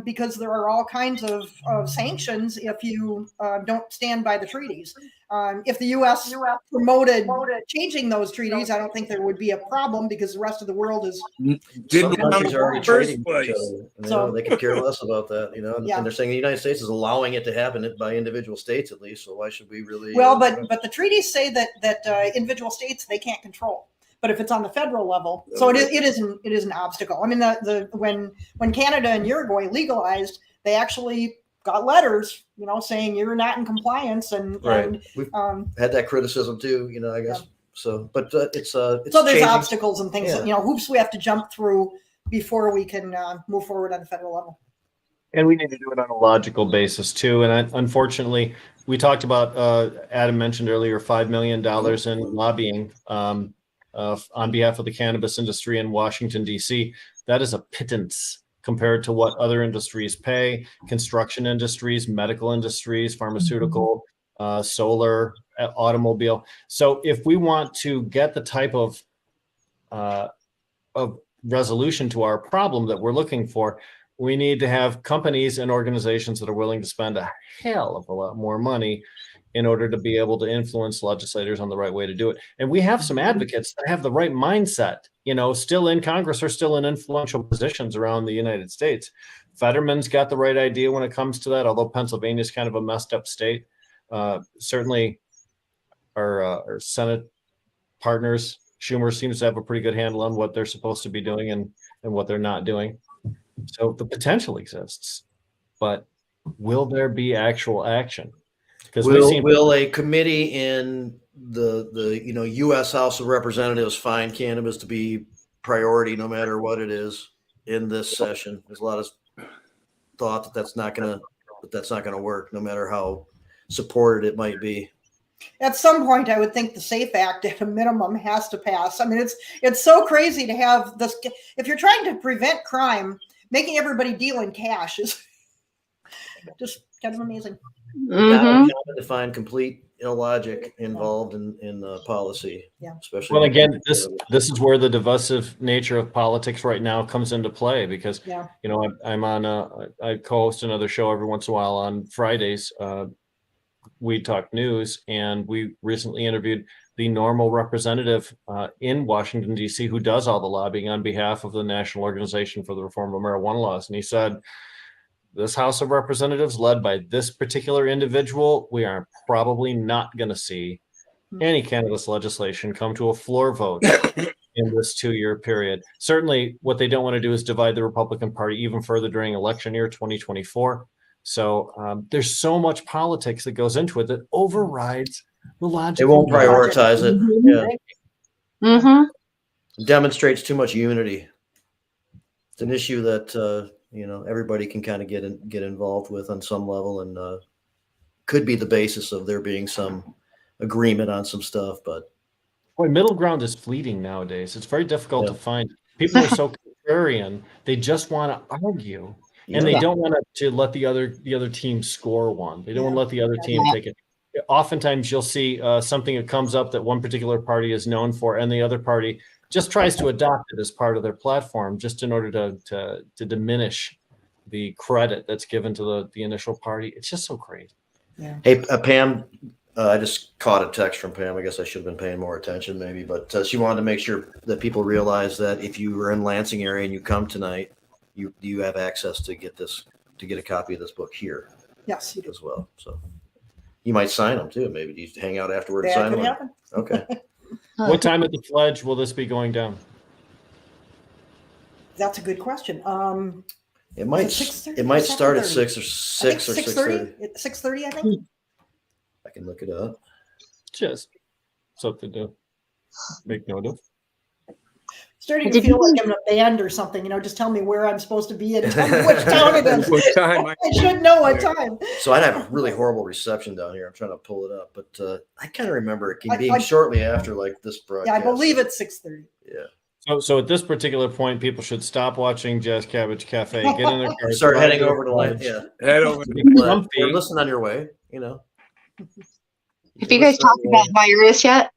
because there are all kinds of sanctions if you don't stand by the treaties. If the U.S. promoted changing those treaties, I don't think there would be a problem because the rest of the world is. some countries are already trading place. each other. And So- they could care less about that, Yeah. And they're saying the United States is allowing it to happen by individual states at least. So why should we really? Well, but the treaties say that individual states they can't control. But if it's on the federal level, so it is an obstacle. I mean, when Canada and Uruguay legalized, they actually got letters, saying you're not in compliance, and We've had that criticism too, I guess. Yeah. So, but it's so there's changing. obstacles and things, hoops we have to jump through before we can move forward on the federal level. And we need to do it on a logical basis too. And unfortunately, we talked about, Adam mentioned earlier, $5 million in lobbying on behalf of the cannabis industry in Washington, D.C. That is a pittance compared to what other industries pay, construction industries, medical industries, pharmaceutical, solar, automobile. So if we want to get the type of resolution to our problem that we're looking for, we need to have companies and organizations that are willing to spend a hell of a lot more money in order to be able to influence legislators on the right way to do it. And we have some advocates that have the right mindset, still in Congress or still in influential positions around the United States. Fetterman's got the right idea when it comes to that, although Pennsylvania is kind of a messed up state. Certainly our Senate partners, Schumer seems to have a pretty good handle on what they're supposed to be doing and what they're not doing. So the potential exists, but will there be actual action? Because will a committee in the U.S. House of Representatives find cannabis to be priority no matter what it is in this session? There's a lot of thought that that's not gonna work no matter how supported it might be. At some point, I would think the SAFE Act at a minimum has to pass. I mean, it's so crazy to have this. If you're trying to prevent crime, making everybody deal in cash is just kind of amazing. Mhm. To find complete illogic involved in policy. Yeah. Especially. Well, again, this is where the divisive nature of politics right now comes into play because, I'm on I co-host another show every once in a while on Fridays. We Talk News, and we recently interviewed the normal representative in Washington, D.C., who does all the lobbying on behalf of the National Organization for the Reform of Marijuana Laws. And he said, this House of Representatives led by this particular individual, we are probably not going to see any cannabis legislation come to a floor vote in this 2-year period. Certainly what they don't want to do is divide the Republican Party even further during election year 2024. So there's so much politics that goes into it that overrides the logic. They won't prioritize it. Yeah. Mm-hmm. Demonstrates too much unity. It's an issue that everybody can kind of get involved with on some level, and could be the basis of there being some agreement on some stuff. But Boy, middle ground is fleeting nowadays. It's very difficult Yeah. to find. People are so contrarian; they just want to argue, and they Yeah. don't want to let the other team score one. They don't want to let the other team Yeah. take it. Oftentimes, you'll see something that comes up that one particular party is known for, and the other party just tries to adopt it as part of their platform, just in order to diminish the credit that's given to the initial party. It's just so crazy. Yeah. Hey, Pam, I just caught a text from Pam. I guess I should have been paying more attention maybe, but she wanted to make sure that people realize that if you were in Lansing area and you come tonight, you have access to get a copy of this book here Yes, you do. as well. So you might sign them too. Maybe you hang out afterward and That sign could them. happen. Okay. What time at the Fledge will this be going down? That's a good question. It might Is it 6:30 it might or start at 7:30? 6 or 6 or 6:30. 6:30, I think. I can look it up. Just something to make note of. Starting to feel like I'm in a band or something, just tell me where I'm supposed to be and tell me which town it is. What time? I should know what time. So I'd have really horrible reception down here. I'm trying to pull it up, but I kind of remember it being I- shortly after like this broadcast. Yeah, I believe it's 6:30. Yeah. So at this particular point, people should stop watching Jazz Cabbage Cafe, get in their car, Start drive heading to over to Fledge, Yeah. Head over. be Or comfy. listen on your way, Have you guys talked about Viridis yet?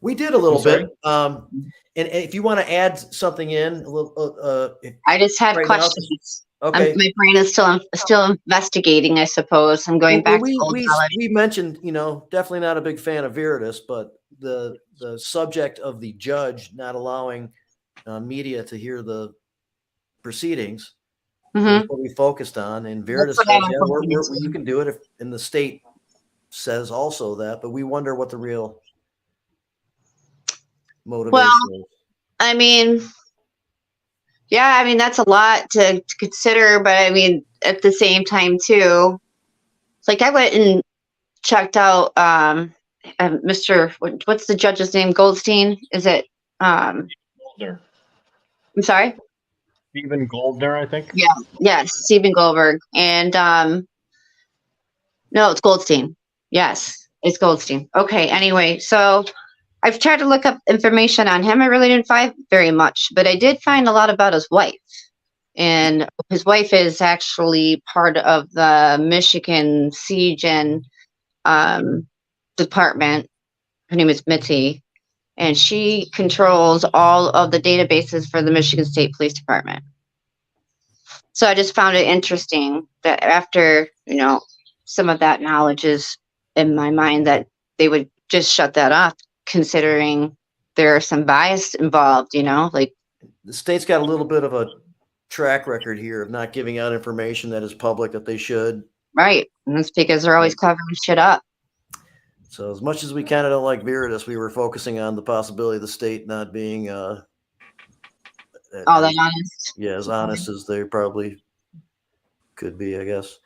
We did a little I'm sorry? bit. And if you want to add something in, a little, I just had Right now? questions. okay. My brain is still investigating, I suppose. I'm going Well, back to old knowledge. we mentioned, definitely not a big fan of Viridis, but the subject of the judge not allowing media to hear the proceedings Mhm. is what we focused on. And Viridis what says, I yeah, was you can do it if, and the state says also that, but we wonder what the real motivation is. I mean, yeah, I mean, that's a lot to consider, but I mean, at the same time, too, it's like I went and checked out what's the judge's name? Goldstein? Is it? Goldner. I'm sorry? Stephen Goldner, I think. Yeah. Yes, Stephen Goldberg. And no, it's Goldstein. Yes, it's Goldstein. Okay, anyway, so I've tried to look up information on him. I really didn't find very much, but I did find a lot about his wife. And his wife is actually part of the Michigan Siege and Department. Her name is Mitzi, and she controls all of the databases for the Michigan State Police Department. So I just found it interesting that after, some of that knowledge is in my mind, that they would just shut that off, considering there are some bias involved, like. The state's got a little bit of a track record here of not giving out information that is public that they should. Right. And that's because they're always covering shit up. So as much as we kind of don't like Viridis, we were focusing on the possibility of the state not being All that honest. Yeah, as honest as they probably could be, I guess.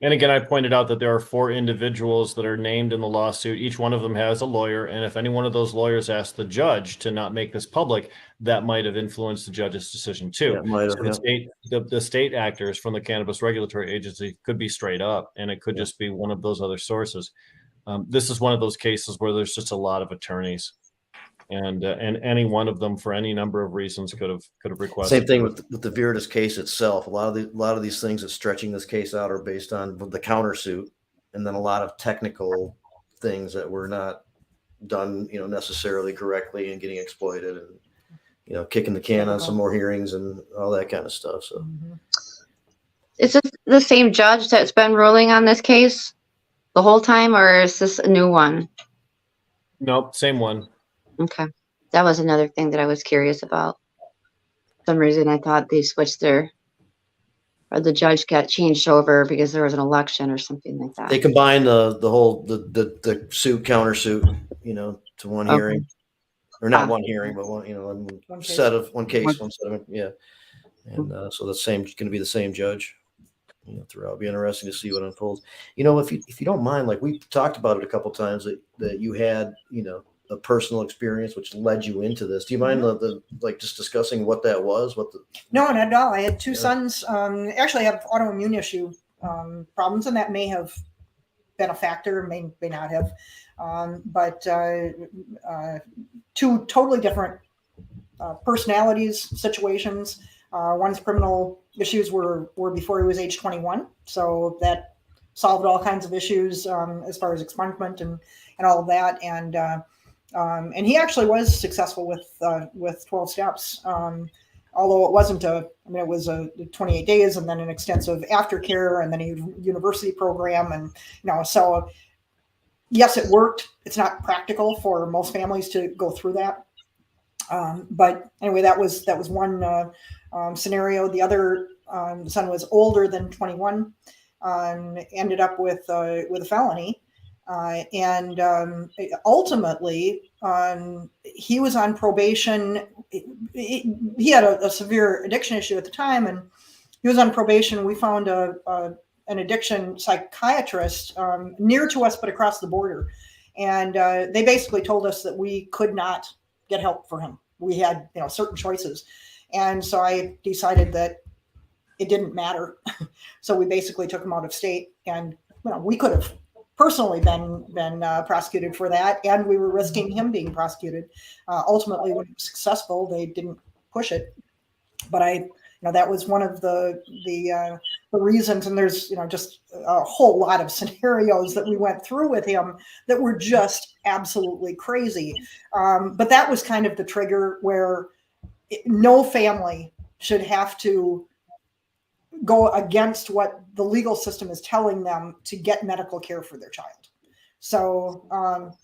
And again, I pointed out that there are 4 individuals that are named in the lawsuit. Each one of them has a lawyer. And if any one of those lawyers asked the judge to not make this public, that might have influenced the judge's decision too. Yeah, it might have, So the state actors from the Cannabis Regulatory Agency could be straight up, and it could Yeah. just be one of those other sources. This is one of those cases where there's just a lot of attorneys, and any one of them, for any number of reasons, could have requested. Same thing with the Viridis case itself. A lot of these things that stretching this case out are based on the countersuit, and then a lot of technical things that were not done, necessarily correctly, and getting exploited, and kicking the can on some more hearings and all that kind of stuff. So Is this the same judge that's been ruling on this case the whole time, or is this a new one? Nope, same one. Okay. That was another thing that I was curious about. For some reason I thought they switched or the judge got changed over because there was an election or something like that. they combine the whole the suit countersuit, to one Okay. hearing, or not Ah. one hearing, but one One case. set of one case, one set of yeah. And so that's going to be the same judge, throughout. It'll be interesting to see what unfolds. If you don't mind, like we talked about it a couple times that you had, a personal experience which led you into this. Do you mind the just discussing what that was? No, not at all. I had 2 Yeah. sons. Actually, have autoimmune issue problems, and that may have been a factor, may not have. But two totally different personalities, situations. One's criminal issues were before he was age 21, so that solved all kinds of issues as far as expungement and all of that. And he actually was successful with 12 steps. Although it wasn't it was 28 days and then an extensive aftercare and then a university program. And, so yes, it worked. It's not practical for most families to go through that. But anyway, that was one scenario. The other son was older than 21, ended up with a felony. And ultimately, he was on probation. He had a severe addiction issue at the time, and he was on probation. We found an addiction psychiatrist near to us, but across the border. And they basically told us that we could not get help for him. We had, certain choices. And so I decided that it didn't matter. So we basically took him out of state, and, we could have personally been prosecuted for that, and we were risking him being prosecuted. Ultimately, when it was successful, they didn't push it. But that was one of the reasons. And there's just a whole lot of scenarios that we went through with him that were just absolutely crazy. But that was kind of the trigger where no family should have to go against what the legal system is telling them to get medical care for their child. So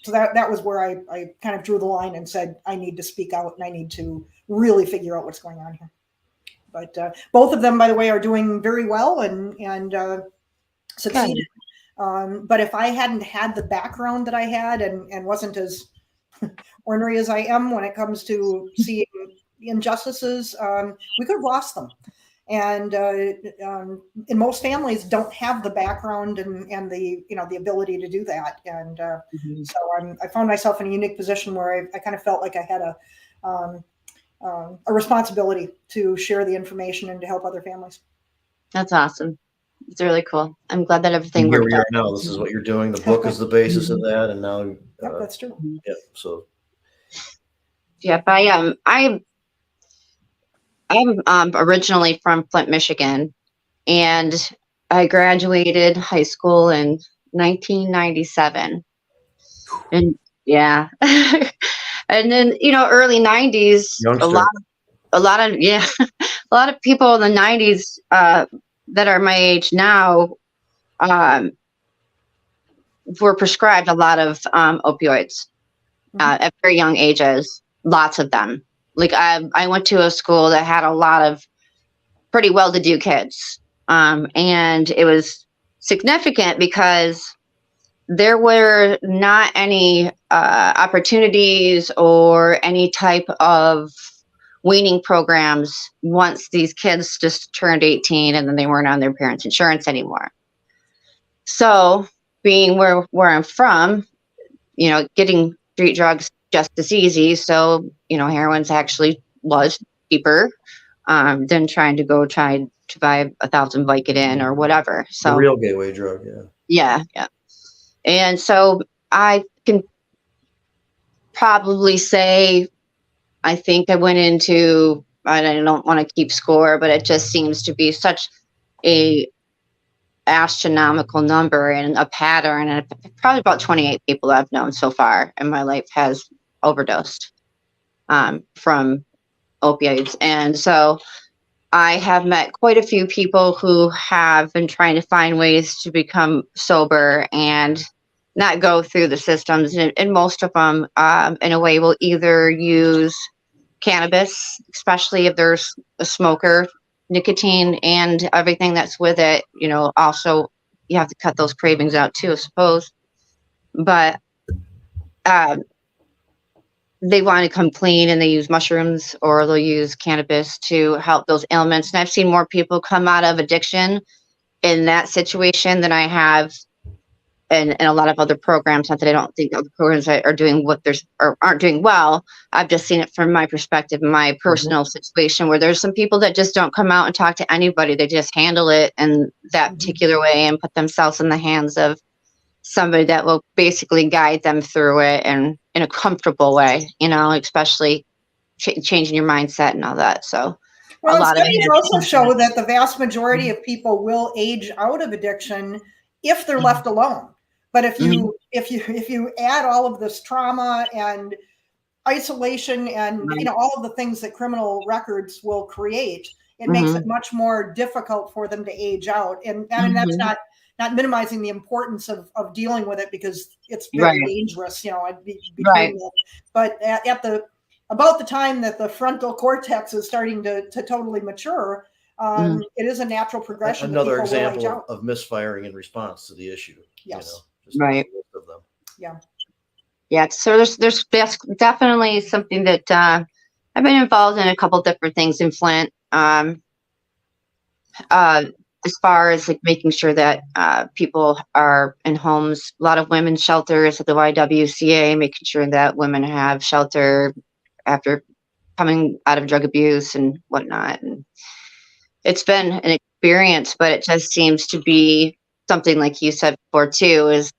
that was where I kind of drew the line and said, I need to speak out and I need to really figure out what's going on here. But both of them, by the way, are doing very well and succeeded. But if I hadn't had the background that I had and wasn't as ornery as I am when it comes to seeing injustices, we could have lost them. And in most families don't have the background and the the ability to do that. And so I found myself in a unique position where I kind of felt like I had a responsibility to share the information and to help other families. That's awesome. It's really cool. I'm glad that everything Here worked we are out. now. This is what you're doing. The book is the basis of that, and now Yep, that's true. yeah. So Yep, I'm originally from Flint, Michigan, and I graduated high school in 1997. And yeah. And then, early 90s, Youngster. a lot of people in the 90s that are my age now were prescribed a lot of opioids at very young ages, lots of them. Like I went to a school that had a lot of pretty well-to-do kids. And it was significant because there were not any opportunities or any type of weaning programs once these kids just turned 18 and then they weren't on their parents' insurance anymore. So being where I'm from, getting street drugs just as easy. So, heroin's actually was cheaper than trying to buy 1,000 Vicodin or whatever. So the real gateway drug, yeah. Yeah. And so I can probably say, I think I went into, I don't want to keep score, but it just seems to be such a astronomical number and a pattern. And probably about 28 people I've known so far in my life has overdosed from opioids. And so I have met quite a few people who have been trying to find ways to become sober and not go through the systems. And most of them, in a way, will either use cannabis, especially if there's a smoker, nicotine and everything that's with it. Also, you have to cut those cravings out too, I suppose. But they want to come clean and they use mushrooms or they'll use cannabis to help those ailments. And I've seen more people come out of addiction in that situation than I have in a lot of other programs. Not that I don't think other programs are doing aren't doing well. I've just seen it from my perspective, my personal situation, where there's some people that just don't come out and talk to anybody. They just handle it in that particular way and put themselves in the hands of somebody that will basically guide them through it and in a comfortable way, especially changing your mindset and all that. So Well, a and lot of studies it also show that the vast majority of people will age out of addiction if they're left alone. But if you add all of this trauma and isolation and all of the things that criminal records will create, it makes it much more difficult for them to age out. And I mean, that's not minimizing the importance of dealing with it, because it's very dangerous, but about the time that the frontal cortex is starting to totally mature, it is a natural progression. Another example of misfiring in response to the issue. Yes. Right. Of them. Yeah. Yeah. So there's definitely something that I've been involved in a couple different things in Flint. As far as like making sure that people are in homes, a lot of women's shelters at the YWCA, making sure that women have shelter after coming out of drug abuse and whatnot. And it's been an experience, but it just seems to be something like you said before too, is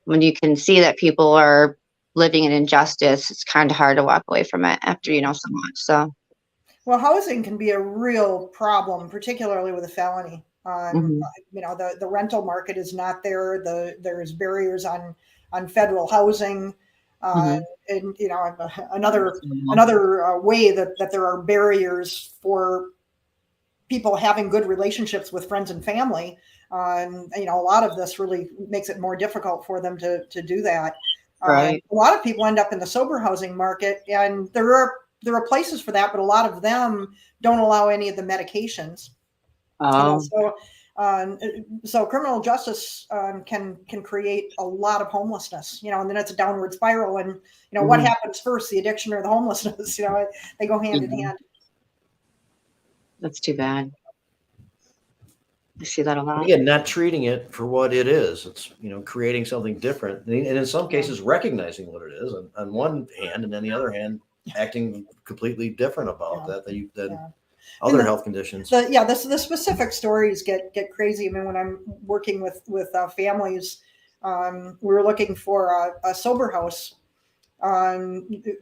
when you can see that people are living in injustice, it's kind of hard to walk away from it after so much. So. Well, housing can be a real problem, particularly with a felony. The rental market is not there. There's barriers on federal housing, and another way that there are barriers for people having good relationships with friends and family. A lot of this really makes it more difficult for them to do that. Right. A lot of people end up in the sober housing market, and there are places for that, but a lot of them don't allow any of the medications. So criminal justice can create a lot of homelessness, and then it's a downward spiral. And what happens first, the addiction or the homelessness? They go hand in hand. That's too bad. I see that a lot. Again, not treating it for what it is. It's creating something different, and in some cases recognizing what it is on one hand, and on the other hand, acting completely different about than other health conditions. The specific stories get crazy. I mean, when I'm working with families, we were looking for a sober house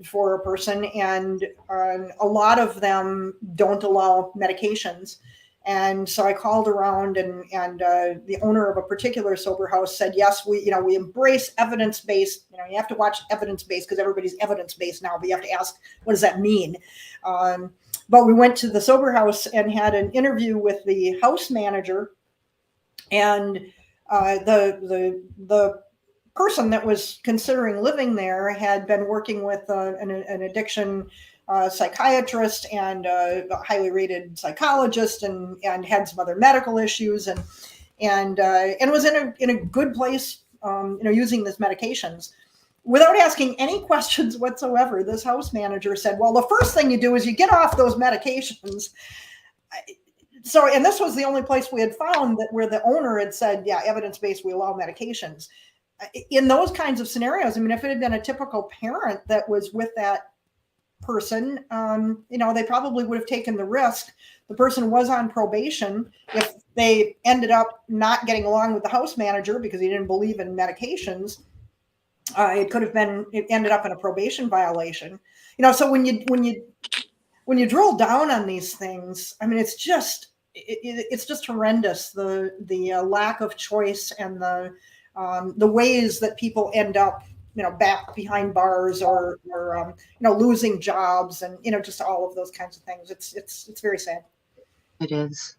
for a person, and a lot of them don't allow medications. And so I called around, and the owner of a particular sober house said, yes, we embrace evidence-based. You have to watch evidence-based because everybody's evidence-based now, but you have to ask, what does that mean? But we went to the sober house and had an interview with the house manager, and the person that was considering living there had been working with an addiction psychiatrist and a highly rated psychologist, and had some other medical issues, and was in a good place, using these medications. Without asking any questions whatsoever, this house manager said, well, the first thing you do is you get off those medications. So, and this was the only place we had found where the owner had said, yeah, evidence-based, we allow medications. In those kinds of scenarios, I mean, if it had been a typical parent that was with that person, they probably would have taken the risk. The person was on probation. If they ended up not getting along with the house manager because he didn't believe in medications, it ended up in a probation violation. So when you drill down on these things, I mean, it's just horrendous, the lack of choice and the ways that people end up back behind bars or losing jobs, and just all of those kinds of things. It's very sad. It is.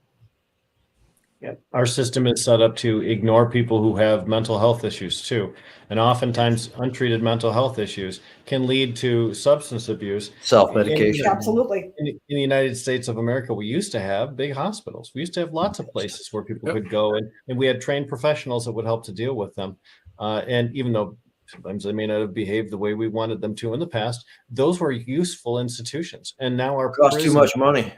Yeah, our system is set up to ignore people who have mental health issues too, and oftentimes untreated mental health issues can lead to substance abuse, self-medication. Absolutely. In the United States of America, we used to have big hospitals. We used to have lots of places where people could go, and we had trained professionals that would help to deal with them. And even though sometimes they may not have behaved the way we wanted them to in the past, those were useful institutions. And now our cost too much money.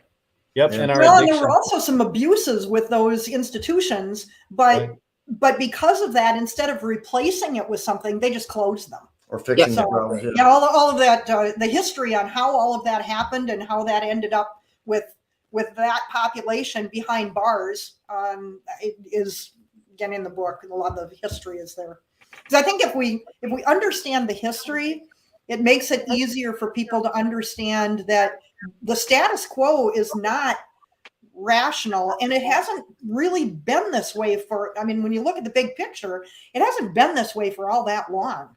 Yep. Yeah. And and there were also some abuses with those institutions, but Right. but because of that, instead of replacing it with something, they just closed them. Or fixing the problem. Yeah, all of that, the history on how all of that happened and how that ended up with that population behind bars, it is again, in the book, a lot of the history is there. Because I think if we understand the history, it makes it easier for people to understand that the status quo is not rational, and it hasn't really been this way for, I mean, when you look at the big picture, it hasn't been this way for all that long.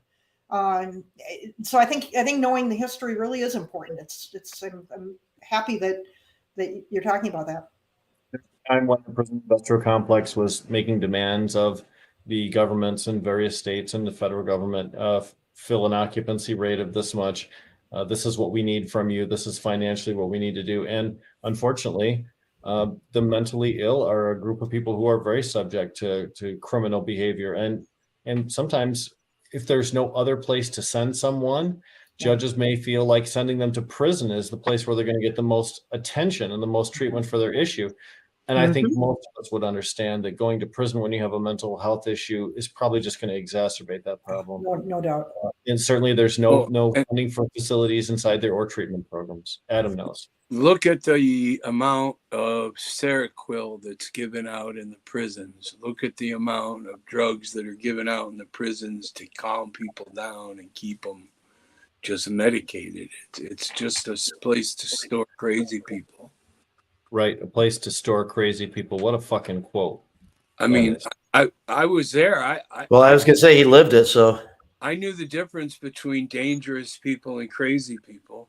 So I think knowing the history really is important. I'm happy that you're talking about that. Time when the prison industrial complex was making demands of the governments in various states and the federal government, fill an occupancy rate of this much. This is what we need from you. This is financially what we need to do. And unfortunately, the mentally ill are a group of people who are very subject to criminal behavior. And sometimes if there's no other place to send someone, judges may feel like sending them to prison is the place where they're going to get the most attention and the most treatment for their issue. And I think most of us would understand that going to prison when you have a mental health issue is probably just going to exacerbate that problem. No doubt. And certainly there's no funding for facilities inside there or treatment programs. Adam knows. Look at the amount of Seroquel that's given out in the prisons. Look at the amount of drugs that are given out in the prisons to calm people down and keep them just medicated. It's just a place to store crazy people. Right, a place to store crazy people. What a fucking quote. I mean, I was there. I was gonna say he lived it, so I knew the difference between dangerous people and crazy people.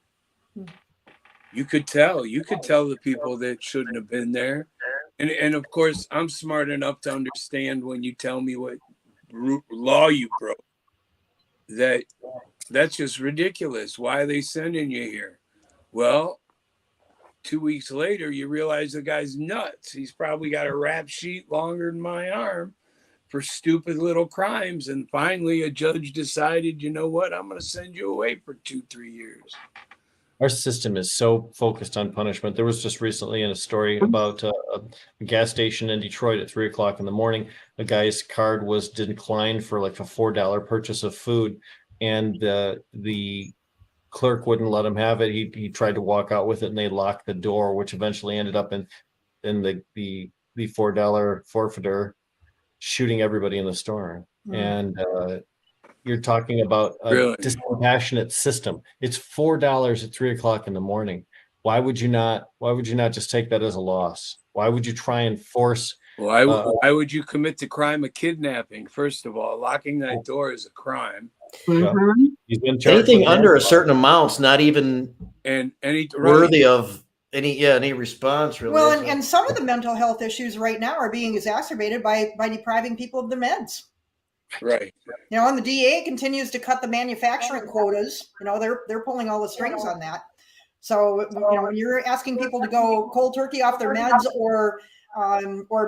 You could tell the people that shouldn't have been there. And of course, I'm smart enough to understand when you tell me what law you broke, that's just ridiculous. Why are they sending you here? Well, 2 weeks later, you realize the guy's nuts. He's probably got a rap sheet longer than my arm for stupid little crimes. And finally, a judge decided, you know what? I'm going to send you away for 2-3 years. Our system is so focused on punishment. There was just recently in a story about a gas station in Detroit at 3 o'clock in the morning. A guy's card was declined for like a $4 purchase of food. And the clerk wouldn't let him have it. He tried to walk out with it, and they locked the door, which eventually ended up in the $4 forfeiter shooting everybody in the store. And you're talking about a dispassionate system. It's $4 at 3 o'clock in the morning. Why would you not just take that as a loss? Why would you try and force? Why would you commit the crime of kidnapping? First of all, locking that door is a crime. Anything under a certain amount's not even worthy of any response, really. Well, and some of the mental health issues right now are being exacerbated by depriving people of their meds. Right. You know, and the DA continues to cut the manufacturing quotas. You know, they're pulling all the strings on that. So, you know, when you're asking people to go cold turkey off their meds, or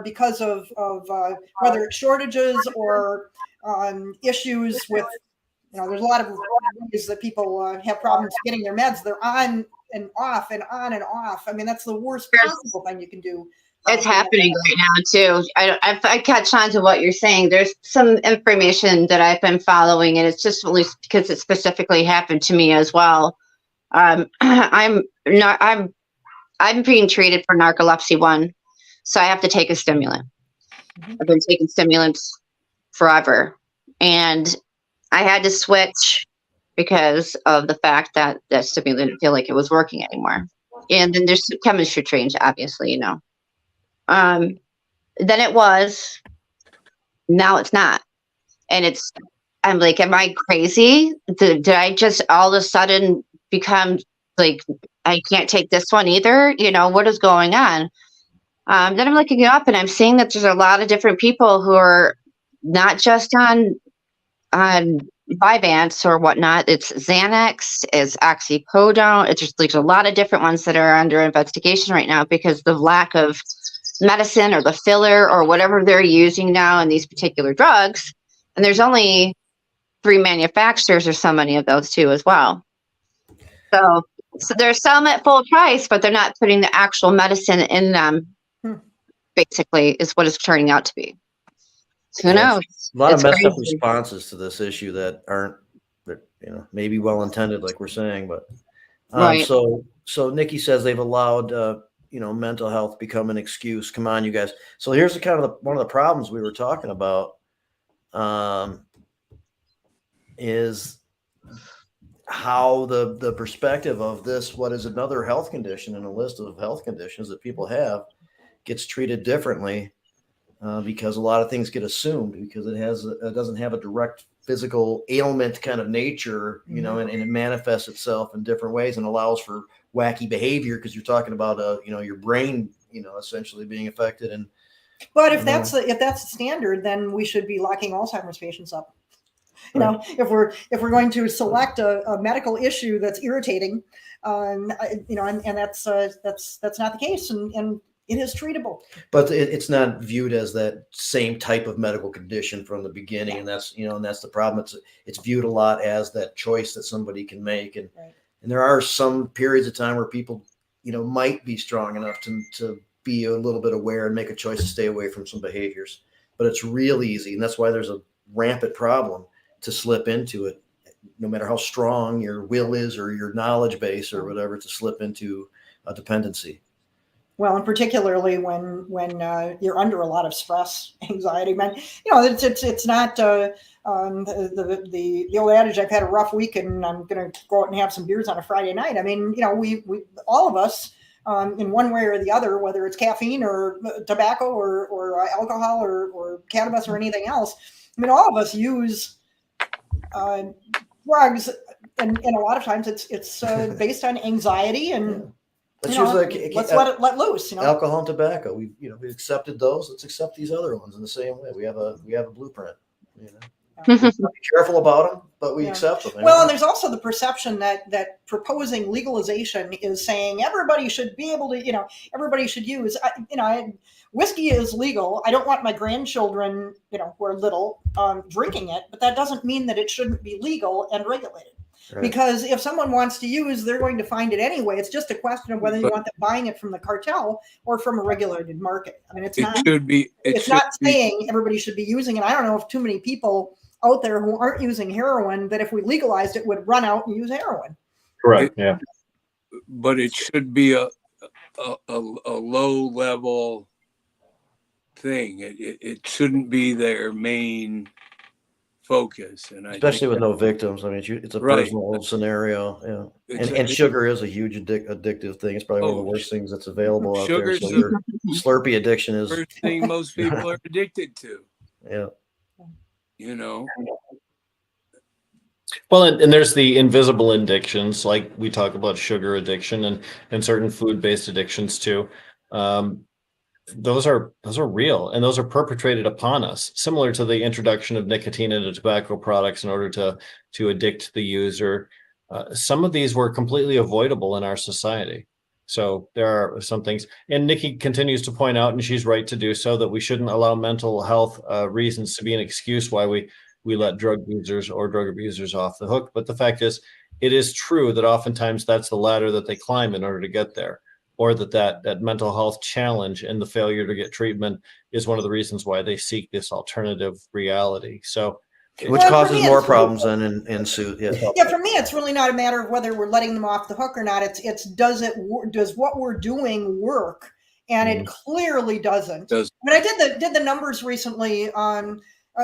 because of whether it's shortages or issues with, you know, there's a lot of ways that people have problems getting their meds. They're on and off and on and off. I mean, that's the worst possible thing you can do. It's happening right now too. I catch on to what you're saying. There's some information that I've been following, and it's just at least because it specifically happened to me as well. I'm being treated for narcolepsy 1, so I have to take a stimulant. I've been taking stimulants forever, and I had to switch because of the fact that that stimulant didn't feel like it was working anymore. And then there's chemistry change, obviously, you know. Then it was, now it's not. And I'm like, am I crazy? Did I just all of a sudden become like, I can't take this one either? You know, what is going on? Then I'm looking it up, and I'm seeing that there's a lot of different people who are not just on Vyvanse or whatnot. It's Xanax, it's oxycodone. It's just, there's a lot of different ones that are under investigation right now because the lack of medicine or the filler or whatever they're using now in these particular drugs. And there's only 3 manufacturers or so many of those too as well. So they're selling at full price, but they're not putting the actual medicine in them, basically, is what it's turning out to be. So who knows? A lot of messed up responses to this issue that aren't, you know, maybe well intended, like we're saying, but right. So Nikki says they've allowed mental health become an excuse. Come on, you guys. So here's the kind of one of the problems we were talking about, is how the perspective of this, what is another health condition in a list of health conditions that people have, gets treated differently, because a lot of things get assumed because it doesn't have a direct physical ailment kind of nature, and it manifests itself in different ways and allows for wacky behavior because you're talking about your brain, essentially being affected. And But if that's the standard, then we should be locking Alzheimer's patients up. If we're going to select a medical issue that's irritating, and that's not the case, and it is treatable. But it's not viewed as that same type of medical condition from the beginning, and that's the problem. It's viewed a lot as that choice that somebody can make, and there are some periods of time where people might be strong enough to be a little bit aware and make a choice to stay away from some behaviors. But it's real easy, and that's why there's a rampant problem to slip into it, no matter how strong your will is or your knowledge base or whatever, to slip into a dependency. Well, and particularly when you're under a lot of stress, anxiety, man, it's not the old adage, I've had a rough week and I'm going to go out and have some beers on a Friday night. I mean, we all of us, in one way or the other, whether it's caffeine or tobacco or alcohol or cannabis or anything else, I mean, all of us use drugs, and a lot of times it's based on anxiety and let's let loose. Alcohol and tobacco, we accepted those. Let's accept these other ones in the same way. We have a blueprint. Be careful about them, but we accept them. Well, and there's also the perception that proposing legalization is saying everybody should be able to, everybody should use. Whiskey is legal. I don't want my grandchildren, who are little, drinking it, but that doesn't mean that it shouldn't be legal and regulated. Right. Because if someone wants to use, they're going to find it anyway. It's just a question of whether you want them buying it from the cartel or from a regulated market. I mean, it's not saying everybody should be using it. I don't know if too many people out there who aren't using heroin that if we legalized it would run out and use heroin. Correct. But it should be a low level thing. It shouldn't be their main focus, and especially with no victims. I mean, it's a personal scenario. And sugar is a huge addictive thing. It's probably one of the worst things that's available out there. So your Slurpee addiction is the first thing most people are addicted to. Yeah. Well, and there's the invisible addictions, like we talk about sugar addiction and certain food-based addictions too. Those are real, and those are perpetrated upon us, similar to the introduction of nicotine into tobacco products in order to addict the user. Some of these were completely avoidable in our society. So there are some things, and Nikki continues to point out, and she's right to do so, that we shouldn't allow mental health reasons to be an excuse why we let drug users or drug abusers off the hook. But the fact is, it is true that oftentimes that's the ladder that they climb in order to get there, or that mental health challenge and the failure to get treatment is one of the reasons why they seek this alternative reality. So, which causes more problems than in suit. Yeah. For me, it's really not a matter of whether we're letting them off the hook or not. It's does what we're doing work? And it clearly doesn't. I mean, I did the numbers recently on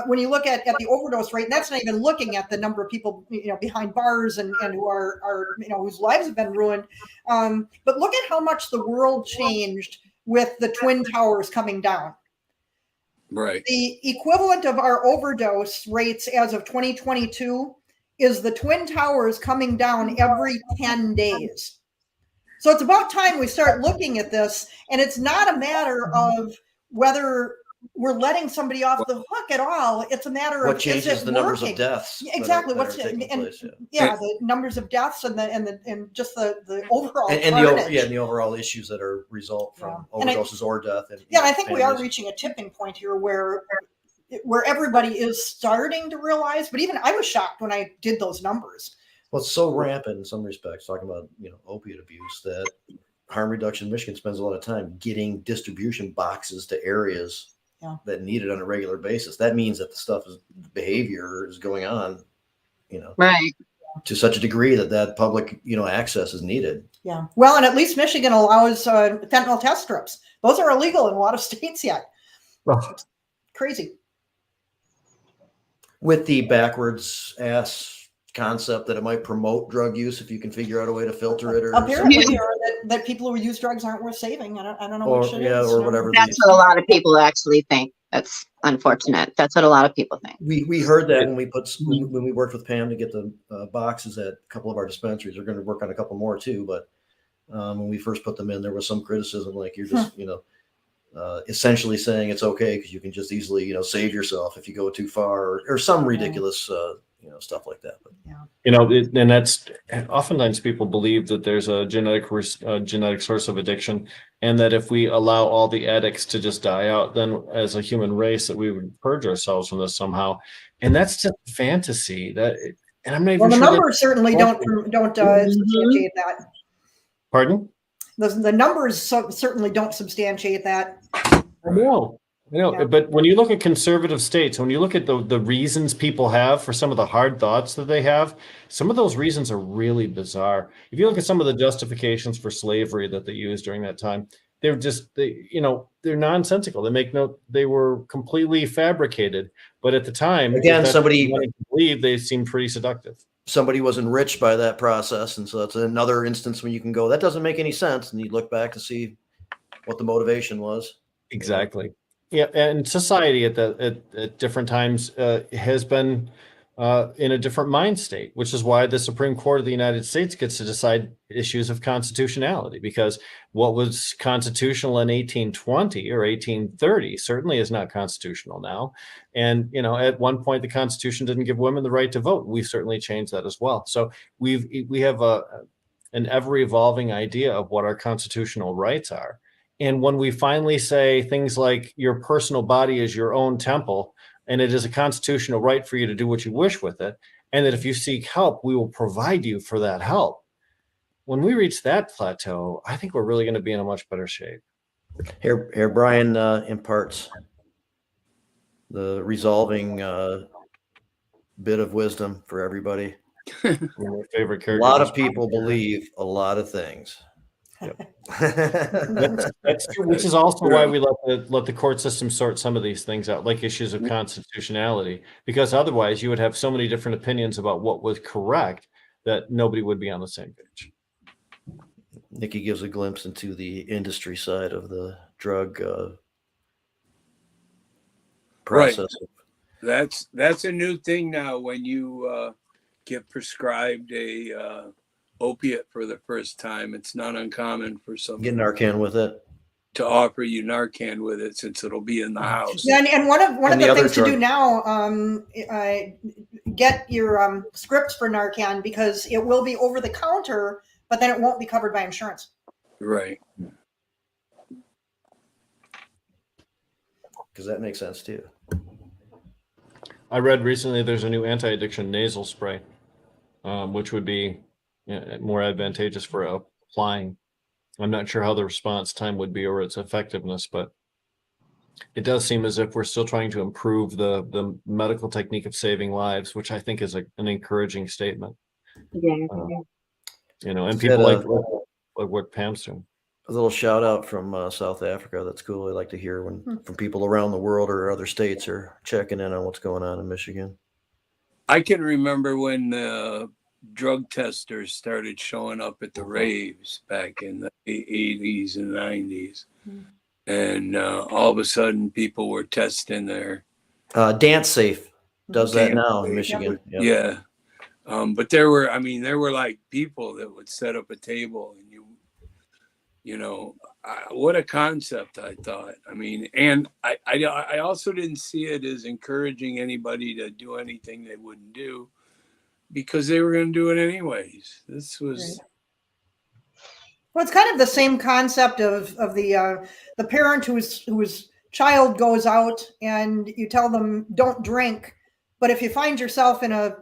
when you look at the overdose rate, and that's not even looking at the number of people behind bars and who are whose lives have been ruined. But look at how much the world changed with the Twin Towers coming down. Right. The equivalent of our overdose rates as of 2022 is the Twin Towers coming down every 10 days. So it's about time we start looking at this, and it's not a matter of whether we're letting somebody off the hook at all. It's a matter of what changes the numbers of deaths. Exactly. The numbers of deaths and just the overall the overall issues that are result from overdoses or death. And I think we are reaching a tipping point here where everybody is starting to realize. But even I was shocked when I did those numbers. Well, it's so rampant in some respects. Talking about opiate abuse, that Harm Reduction Michigan spends a lot of time getting distribution boxes to areas that need it on a regular basis. That means that the behavior is going on, Right. to such a degree that public, access is needed. Yeah. Well, and at least Michigan allows fentanyl test strips. Those are illegal in a lot of states yet. Well, Crazy. With the backwards ass concept that it might promote drug use if you can figure out a way to filter it, or Apparently, or that people who use drugs aren't worth saving. I don't know or which it is. or whatever. That's what a lot of people actually think. That's unfortunate. That's what a lot of people think. We heard that when we worked with Pam to get the boxes at a couple of our dispensaries. We're going to work on a couple more too, but when we first put them in, there was some criticism, like you're just essentially saying it's okay because you can just easily save yourself if you go too far, or some ridiculous stuff like that. But and that's oftentimes people believe that there's a genetic source of addiction, and that if we allow all the addicts to just die out, then as a human race that we would purge ourselves from this somehow. And that's just fantasy. And I'm not even well, the sure numbers certainly don't substantiate that. Pardon? The numbers certainly don't substantiate that. I know. Yeah. But when you look at conservative states, when you look at the reasons people have for some of the hard thoughts that they have, some of those reasons are really bizarre. If you look at some of the justifications for slavery that they used during that time, they're they're nonsensical. They were completely fabricated. But at the time, again, somebody believe they seemed pretty seductive. Somebody was enriched by that process, and so that's another instance when you can go, that doesn't make any sense, and you look back to see what the motivation was. Exactly. Yeah, and society at different times has been in a different mind state, which is why the Supreme Court of the United States gets to decide issues of constitutionality, because what was constitutional in 1820 or 1830 certainly is not constitutional now. And, at one point, the Constitution didn't give women the right to vote. We've certainly changed that as well. So we have an ever evolving idea of what our constitutional rights are. And when we finally say things like your personal body is your own temple, and it is a constitutional right for you to do what you wish with it, and that if you seek help, we will provide you for that help. When we reach that plateau, I think we're really going to be in a much better shape. Here, Brian imparts the resolving bit of wisdom for everybody. My favorite character. A lot of people believe a lot of things. Yep. That's true, which is also why we let the court system sort some of these things out, like issues of constitutionality, because otherwise you would have so many different opinions about what was correct that nobody would be on the same page. Nikki gives a glimpse into the industry side of the drug process. Right. That's a new thing now. When you get prescribed a opiate for the first time, it's not uncommon for someone get Narcan with it to offer you Narcan with it, since it'll be in the house. Yeah, and one of the things to do now, get your scripts for Narcan, because it will be over the counter, but then it won't be covered by insurance. Right. Because that makes sense too. I read recently there's a new anti-addiction nasal spray, which would be more advantageous for applying. I'm not sure how the response time would be or its effectiveness, but it does seem as if we're still trying to improve the medical technique of saving lives, which I think is an encouraging statement. Yeah. And people like what Pam's doing. A little shout out from South Africa. That's cool. I like to hear from people around the world or other states are checking in on what's going on in Michigan. I can remember when drug testers started showing up at the raves back in the 80s and 90s. And all of a sudden people were testing their Dance Safe does that now in Michigan. Yep. Yeah. But there were like people that would set up a table, and what a concept, I thought. And I also didn't see it as encouraging anybody to do anything they wouldn't do, because they were going to do it anyways. This was. Well, it's kind of the same concept of the parent whose child goes out and you tell them don't drink, but if you find yourself in a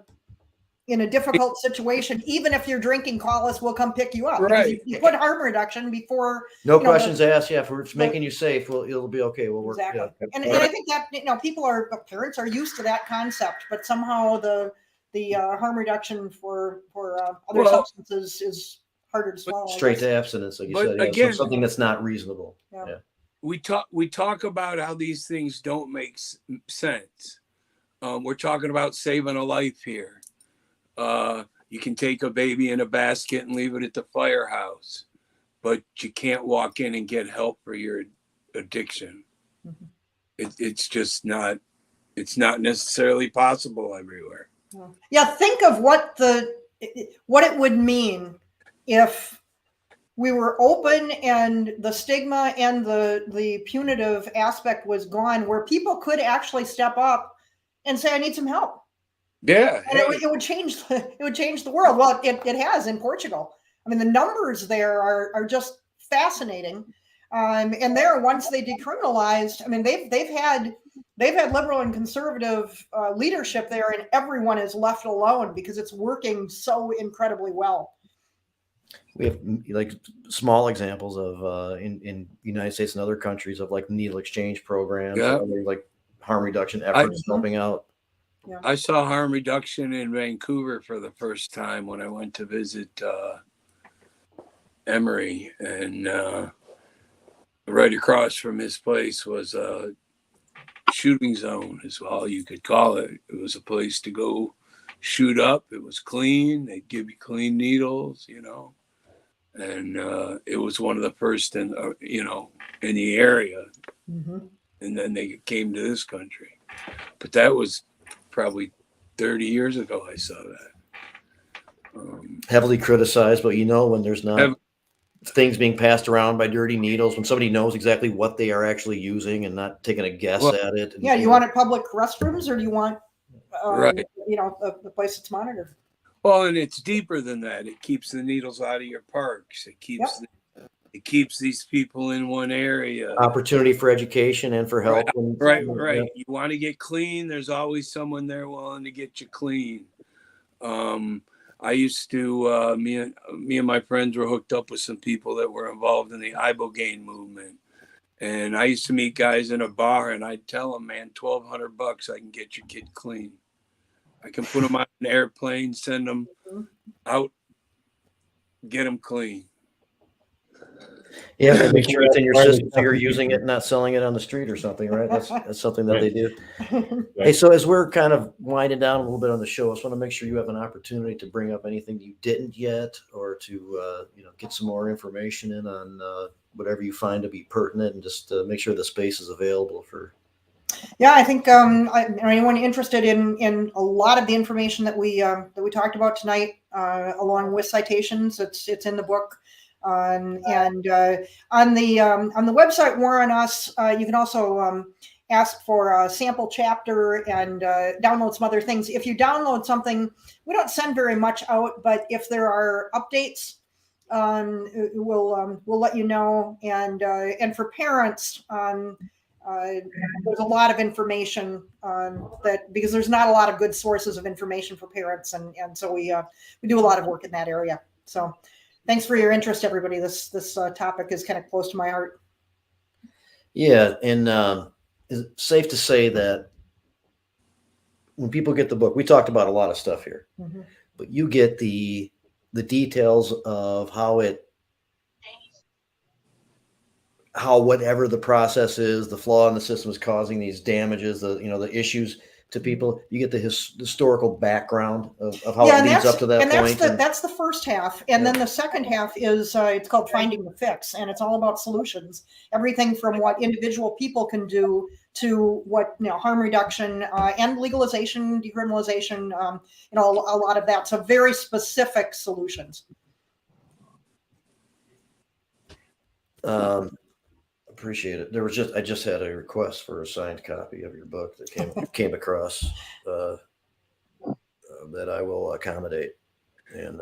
difficult situation, even if you're drinking, call us, we'll come pick you up. Right. You put harm reduction before. No questions asked. Yeah, if it's making you safe, it'll be okay. We'll work. Exactly. Yeah. And I think that parents are used to that concept, but somehow the the harm reduction for other Well, substances is harder to swallow. I Straight guess. to abstinence, like you But said. Yeah, again- something that's not reasonable. Yeah. Yeah. we talk about how these things don't make sense. We're talking about saving a life here. You can take a baby in a basket and leave it at the firehouse, but you can't walk in and get help for your addiction. Mhm. It's just not. It's not necessarily possible everywhere. Yeah, think of what it would mean if we were open and the stigma and the punitive aspect was gone, where people could actually step up and say, "I need some help," Yeah, and it would change the world. Well, it has in Portugal. I mean, the numbers there are just fascinating. And there, once they decriminalized, I mean, they've had liberal and conservative leadership there, and everyone is left alone because it's working so incredibly well. We have like small examples of in United States and other countries of like needle exchange programs, Yeah. or like harm reduction efforts helping out. I saw harm reduction in Vancouver for the first time when I went to visit Emery, and right across from his place was a shooting zone, is all you could call it. It was a place to go shoot up. It was clean. They'd give you clean needles, and it was one of the first in the area. Mm-hmm. And then they came to this country, but that was probably 30 years ago. I saw that. Heavily criticized, but when there's not things being passed around by dirty needles, when somebody knows exactly what they are actually using and not taking a guess at it. Yeah, you want it public restrooms, or do you want Right. a place that's monitored? Well, and it's deeper than that. It keeps the needles out of your parks. It keeps these people in one area. Opportunity for education and for help. Right. Yeah. You want to get clean, there's always someone there willing to get you clean. I used to, me and my friends were hooked up with some people that were involved in the Ibogaine movement. And I used to meet guys in a bar, and I'd tell them, man, $1,200, I can get your kid clean. I can put them on an airplane, send them out, get them clean. Yeah, make sure it's in your system so you're using it and not selling it on the street or something, right? That's something that they do. Hey, so as we're kind of winding down a little bit on the show, I just want to make sure you have an opportunity to bring up anything you didn't yet, or to get some more information in on whatever you find to be pertinent, and just make sure the space is available for. Yeah, I think anyone interested in a lot of the information that we talked about tonight, along with citations, it's in the book. And on the website War on Us, you can also ask for a sample chapter and download some other things. If you download something, we don't send very much out, but if there are updates, we'll let you know. And for parents, there's a lot of information that, because there's not a lot of good sources of information for parents, and so we do a lot of work in that area. So. Thanks for your interest, everybody. This topic is kind of close to my heart. Yeah, and is it safe to say that when people get the book, we talked about a lot of stuff here, but you get the details of how whatever the process is, the flaw in the system is causing these damages, the issues to people. You get the historical background of how it leads up to that point. That's the first half. And then the second half is, it's called Finding the Fix. And it's all about solutions. Everything from what individual people can do to what, harm reduction and legalization, decriminalization, a lot of that. So very specific solutions. Appreciate it. I just had a request for a signed copy of your book that came across that I will accommodate, and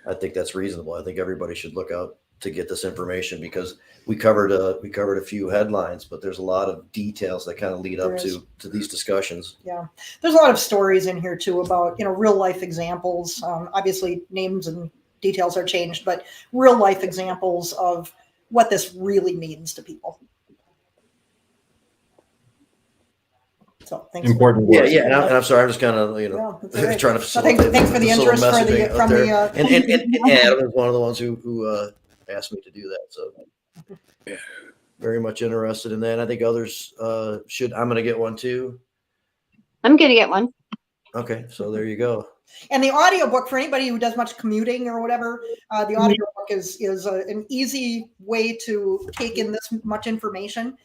I think that's reasonable. I think everybody should look out to get this information, because we covered a few headlines, but there's a lot of details that kind of lead up to these discussions. Yeah, there's a lot of stories in here too about real life examples. Obviously, names and details are changed, but real life examples of what this really means to people. So thanks. Important Yeah, work. yeah, and I'm sorry, I'm just kind of Yeah, that's all right. trying to So thanks facilitate. for the this little interest for the messaging out from there. the. And Adam is one of the ones who asked me to do that. So Yeah. very much interested in that. And I think others should. I'm going to get one too. I'm gonna get one. Okay, so there you go. And the audiobook for anybody who does much commuting or whatever, the audiobook is an easy way to take in this much information,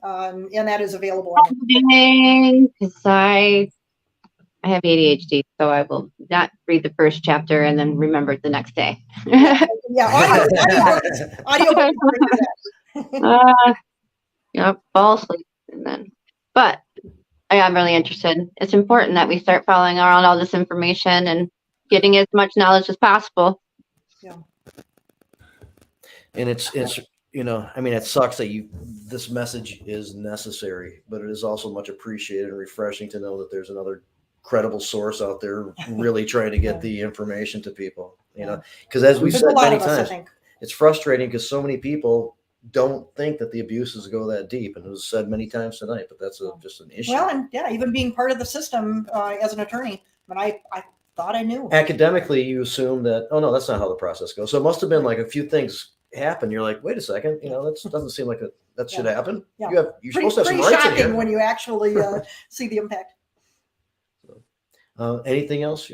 and that is available. Because I have ADHD, so I will not read the first chapter and then remember it the next day. Yeah, audiobook is great for that. Yep, fall asleep and then. But I am really interested. It's important that we start following around all this information and getting as much knowledge as possible. And it's I mean, it sucks that this message is necessary, but it is also much appreciated and refreshing to know that there's another credible source out there really trying to get the information to people, because as we've said many times, it's frustrating because so many people don't think that the abuses go that deep, and it was said many times tonight, but that's just an issue. Well, and even being part of the system as an attorney, I thought I knew. Academically, you assume that, oh no, that's not how the process goes. So it must have been like a few things happen. You're like, wait a second, that doesn't seem like that should happen. Yeah. You're supposed to have some pretty rights in shocking here. when you actually see the impact. Anything else?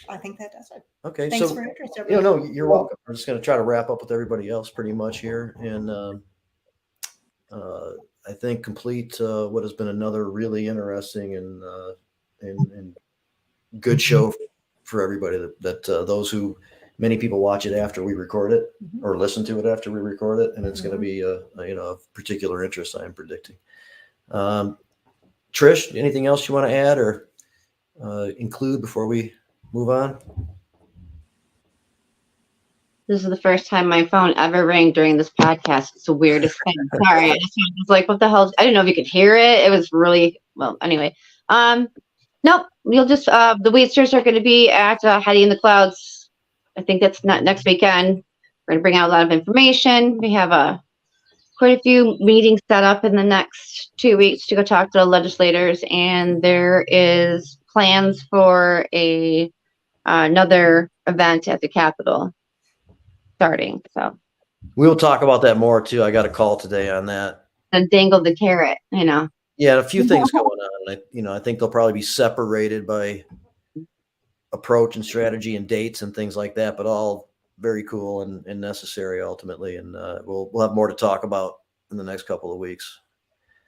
I think that does it. Okay, Thanks so for your interest, everybody. no, you're welcome. We're just going to try to wrap up with everybody else pretty much here, and I think complete what has been another really interesting and good show for everybody. That those who many people watch it after we record it or listen to it after we record it, and it's going to be of particular interest. I am predicting. Trish, anything else you want to add or include before we move on? This is the first time my phone ever rang during this podcast. It's the weirdest thing. Sorry. I just was like, what the hell? I didn't know if you could hear it. It was really, well, anyway. Nope. You'll just, the Weedsters are going to be at Heidi in the Clouds. I think that's not next weekend. We're going to bring out a lot of information. We have quite a few meetings set up in the next 2 weeks to go talk to the legislators. And there is plans for another event at the Capitol starting. So we'll talk about that more too. I got a call today on that. And dangle the carrot, Yeah, a few things going on. I think they'll probably be separated by approach and strategy and dates and things like that, but all very cool and necessary ultimately. And we'll have more to talk about in the next couple of weeks.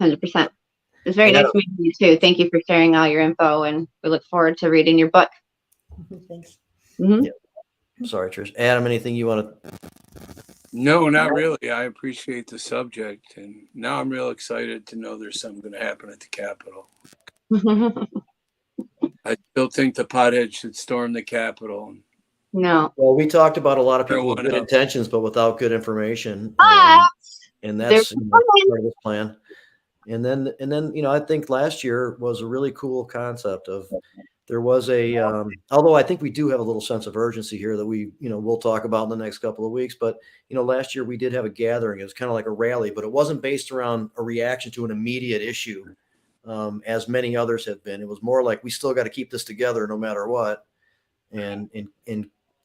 100%. It's very nice meeting you too. Thank you for sharing all your info, and we look forward to reading your book. Thanks. Mm-hmm. Yeah. Sorry, Trish. Adam, anything you want to? No, not really. I appreciate the subject, and now I'm real excited to know there's something going to happen at the Capitol. I still think the pothead should storm the Capitol. No. Well, we talked about a lot of people with good intentions, but without good information, and that's part of this plan. And then, I think last year was a really cool concept of. There was although I think we do have a little sense of urgency here that we'll talk about in the next couple of weeks. But, last year we did have a gathering. It was kind of like a rally, but it wasn't based around a reaction to an immediate issue, as many others have been. It was more like we still got to keep this together no matter what, and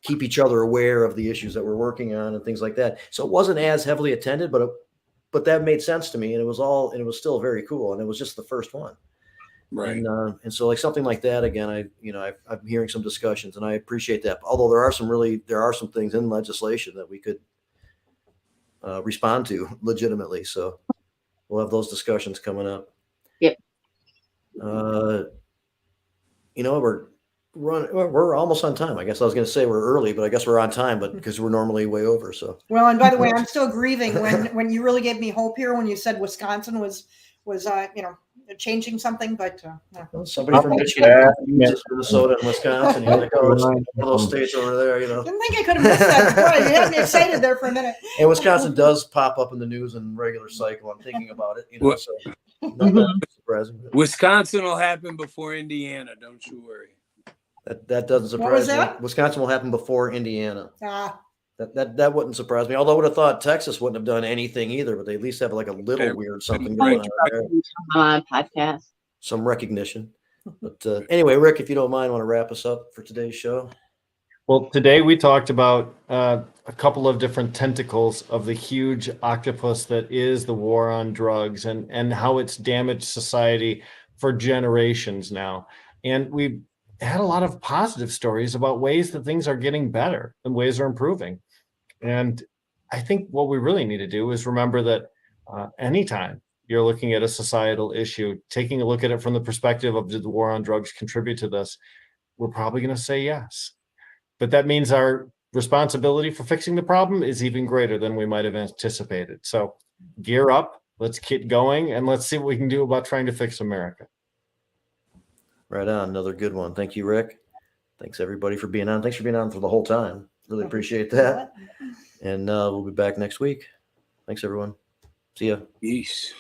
keep each other aware of the issues that we're working on and things like that. So it wasn't as heavily attended, but that made sense to me. And it was still very cool. And it was just the first one. Right. And so like something like that, again, I'm hearing some discussions and I appreciate that. Although there are some things in legislation that we could respond to legitimately. So we'll have those discussions coming up. Yep. We're almost on time. I guess I was going to say we're early, but I guess we're on time, but because we're normally way over. So. Well, and by the way, I'm still grieving when you really gave me hope here when you said Wisconsin was changing something, but somebody from Michigan uses Minnesota and Wisconsin. You're like, oh, it's one of those states over there, Didn't think I could have missed that. Boy, you had me excited there for a minute. And Wisconsin does pop up in the news in regular cycle. I'm thinking about it, so not that surprising. Wisconsin will happen before Indiana. Don't you worry. That doesn't surprise me. Wisconsin will happen before Indiana. That wouldn't surprise me. Although I would have thought Texas wouldn't have done anything either, but they at least have like a little weird something going on there. On podcast. some recognition. But anyway, Rick, if you don't mind, want to wrap us up for today's show? Well, today we talked about a couple of different tentacles of the huge octopus that is the war on drugs and how it's damaged society for generations now. And we had a lot of positive stories about ways that things are getting better and ways are improving. And I think what we really need to do is remember that anytime you're looking at a societal issue, taking a look at it from the perspective of did the war on drugs contribute to this, we're probably going to say yes. But that means our responsibility for fixing the problem is even greater than we might have anticipated. So gear up, let's get going, and let's see what we can do about trying to fix America. Right on. Another good one. Thank you, Rick. Thanks, everybody, for being on. Thanks for being on for the whole time. Really appreciate that. And we'll be back next week. Thanks, everyone. See ya. Peace.